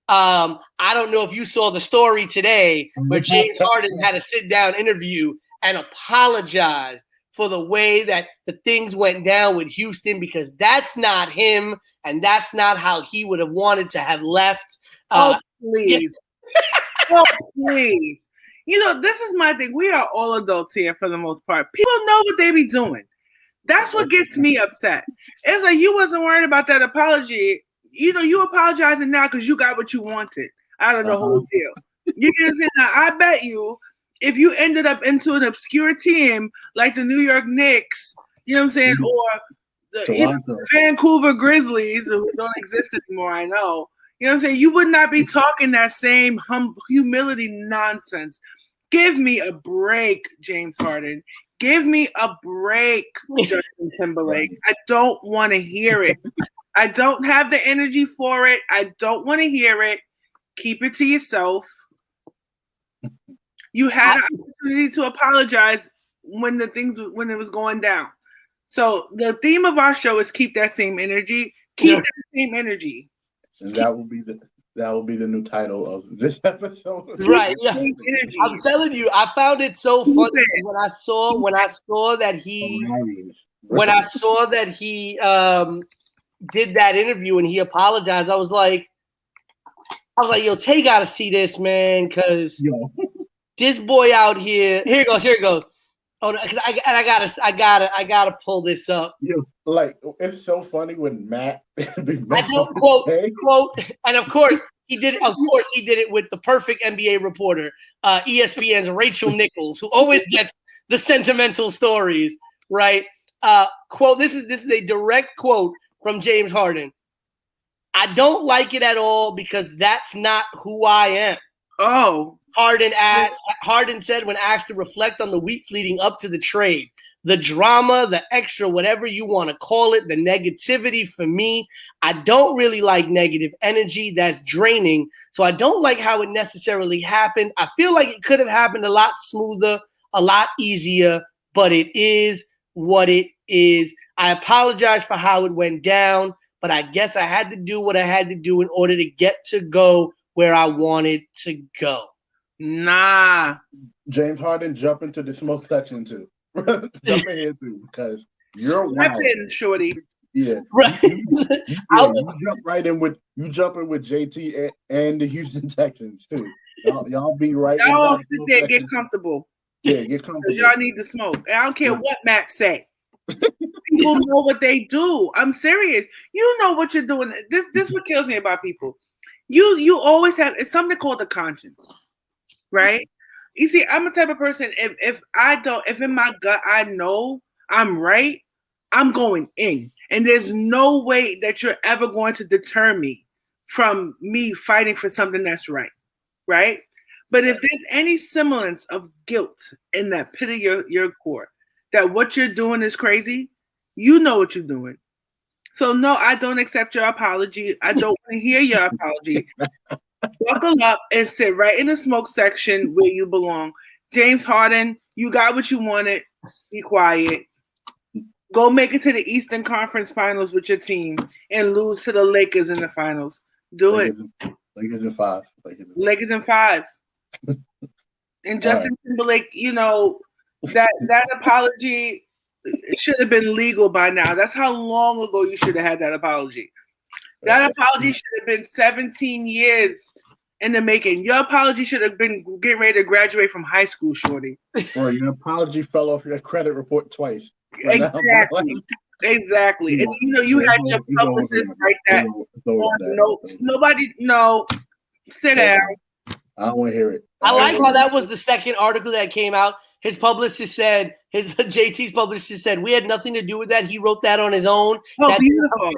I don't know if you saw the story today where James Harden had a sit-down interview and apologized for the way that the things went down with Houston, because that's not him and that's not how he would have wanted to have left. Please. Oh, please. This is my thing. We are all adults here for the most part. People know what they be doing. That's what gets me upset. It's like you wasn't worried about that apology. You apologizing now because you got what you wanted out of the whole deal. You get what I'm saying? Now, I bet you if you ended up into an obscure team like the New York Knicks, you know what I'm saying, or the Vancouver Grizzlies, who don't exist anymore, I know. You know what I'm saying? You would not be talking that same humility nonsense. Give me a break, James Harden. Give me a break, Justin Timberlake. I don't want to hear it. I don't have the energy for it. I don't want to hear it. Keep it to yourself. You had an opportunity to apologize when it was going down. So the theme of our show is keep that same energy. Keep that same energy. And that will be the new title of this episode. Right. Yeah. I'm telling you, I found it so funny when I saw that he did that interview and he apologized. I was like, yo, Tay gotta see this, man, because this boy out here. Here it goes. Oh, I gotta pull this up. Like, it's so funny when Matt. I don't quote, and of course he did. Of course he did it with the perfect NBA reporter, ESPN's Rachel Nichols, who always gets the sentimental stories. Right? Quote. This is a direct quote from James Harden. I don't like it at all because that's not who I am. Oh. Harden said when asked to reflect on the weeks leading up to the trade, the drama, the extra, whatever you want to call it, the negativity for me, I don't really like negative energy. That's draining. So I don't like how it necessarily happened. I feel like it could have happened a lot smoother, a lot easier, but it is what it is. I apologize for how it went down, but I guess I had to do what I had to do in order to get to go where I wanted to go. Nah. James Harden, jump into the smoke section too. Jump in here too, because you're wild. Shorty. Yeah. Right. You jump with JT and the Houston Texans too. Y'all be right. Y'all sit there, get comfortable. Yeah, get comfortable. Y'all need to smoke. And I don't care what Matt say. People know what they do. I'm serious. You know what you're doing. This is what kills me about people. You always have, it's something called a conscience, right? You see, I'm the type of person, if in my gut I know I'm right, I'm going in. And there's no way that you're ever going to deter me from me fighting for something that's right, right? But if there's any semblance of guilt in that pit of your core, that what you're doing is crazy, you know what you're doing. So no, I don't accept your apology. I don't want to hear your apology. buckle up and sit right in the smoke section where you belong. James Harden, you got what you wanted. Be quiet. Go make it to the Eastern Conference Finals with your team and lose to the Lakers in the finals. Do it. Lakers in 5. Lakers in 5. And Justin Timberlake, that apology, it should have been legal by now. That's how long ago you should have had that apology. That apology should have been 17 years in the making. Your apology should have been getting ready to graduate from high school, shorty. Or your apology fell off your credit report twice. Exactly. And you had your publicist write that. Sit down. I don't want to hear it. I like how that was the second article that came out. His publicist said, JT's publicist said, we had nothing to do with that. He wrote that on his own. Oh, beautiful.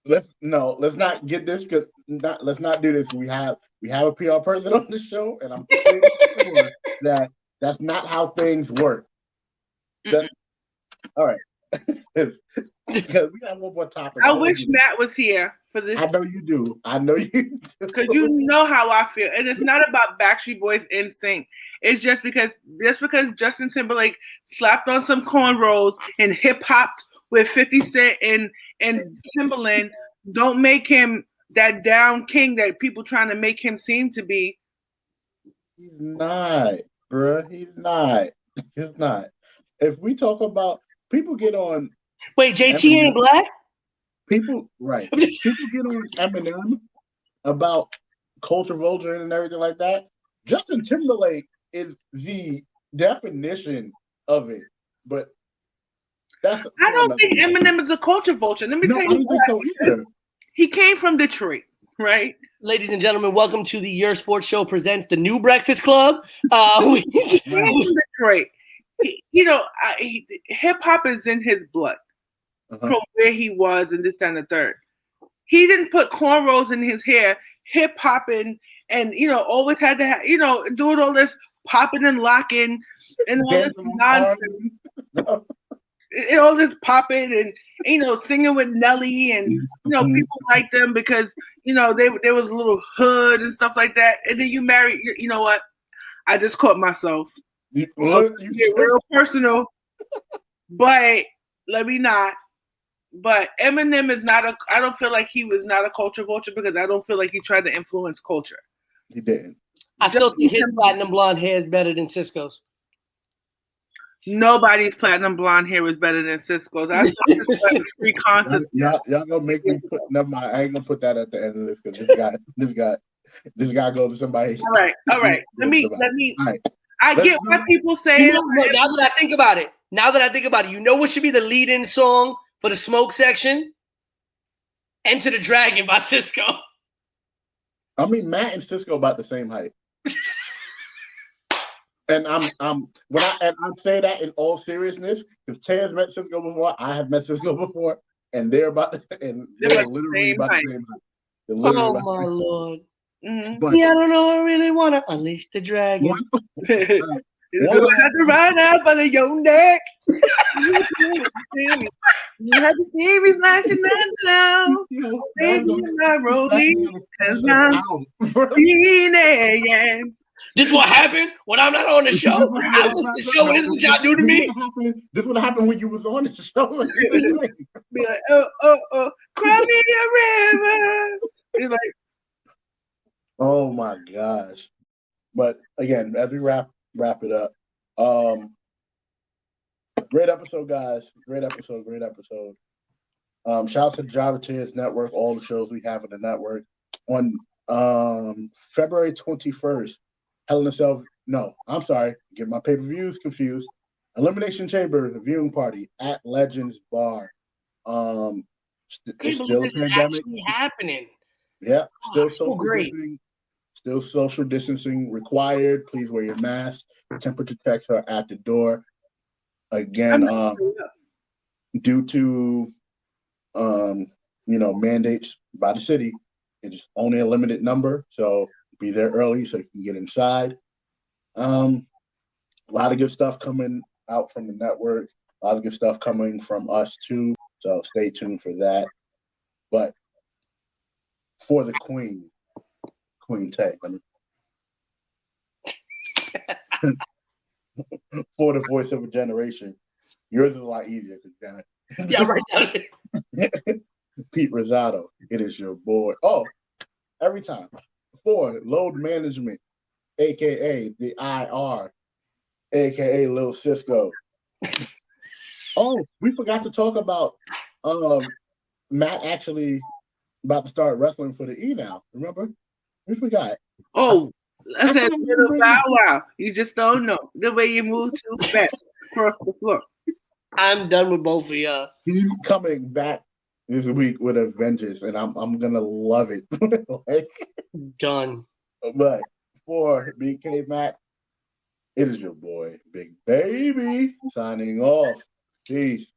Let's not get this because let's not do this. We have a PR person on the show, and I'm pretty sure that that's not how things work. All right. We got one more topic. I wish Matt was here for this. I know you do. Because you know how I feel. And it's not about Backstreet Boys in sync. It's just because Justin Timberlake slapped on some cornrows and hip-hopped with 50 Cent and Timberland, don't make him that down king that people trying to make him seem to be. He's not, bro. He's not. If we talk about people get on. Wait, JT Eminem, ain't black? People get on Eminem about culture vulture and everything like that. Justin Timberlake is the definition of it, but I don't think Eminem is a culture vulture. Let me tell you. I don't think so either. He came from Detroit, right? Ladies and gentlemen, welcome to the Yerrr Sports Show presents the New Breakfast Club. He came from Detroit. Hip hop is in his blood from where he was and this, that, and the third. He didn't put cornrows in his hair, hip hopping, and always had to have, doing all this popping and locking and all this nonsense. And all this popping and singing with Nelly and people like them because there was a little hood and stuff like that. And then you marry. You know what? I just caught myself. Get real personal, but let me not. But Eminem is not I don't feel like he was not a culture vulture because I don't feel like he tried to influence culture. He didn't. I still think his platinum blonde hair is better than Cisco's. Nobody's platinum blonde hair is better than Cisco's. That's a free concept. Y'all gonna make me put. Never mind. I ain't gonna put that at the end of this because this guy go to somebody. All right. Let me. All right. I get why people say it. Now that I think about it, you know what should be the lead-in song for the smoke section? Enter the Dragon by Cisco. I mean, Matt and Cisco about the same height. And I say that in all seriousness, because Tay has met Cisco before, I have met Cisco before, and they're literally about the same height. Oh my Lord. Mm-hmm. But, I don't know. I really want to unleash the dragon. You have to ride out by the young neck. You have to see me flashing that now. Baby, my rolling, because I'm feeling. This is what happened when I'm not on the show. I was the show. This is what y'all do to me. This would happen when you was on the show. Be like, cry me a river. It's like, oh my gosh! But again, as we wrap it up, great episode, guys. Great episode. Shout out to the Java Tears Network, all the shows we have in the network. On February 21st, Hell in a Cell. No, I'm sorry, get my pay-per-views confused. Elimination Chamber viewing party at Legends Bar. It's still a pandemic happening. Yeah, still social distancing. Still social distancing required. Please wear your mask. Temperature checks are at the door. Again, due to mandates by the city, it's only a limited number. So be there early so you can get inside. A lot of good stuff coming out from the network. A lot of good stuff coming from us too. So stay tuned for that. But for the Queen Tay. For the voice of a generation. Yours is a lot easier. Yeah, right now. Pete Rosado, it is your boy. Oh, every time. For load management, aka the IR, aka Lil Cisco. Oh, we forgot to talk about Matt actually about to start wrestling for the E now. Remember? We forgot. Oh, I said thought we little were Bow Wow. You just don't know the way you move too fast across the floor. I'm done with both of y'all. He's coming back this week with a vengeance, and I'm gonna love it. Done. But for BK Matt, it is your boy, Big Baby, signing off. Peace.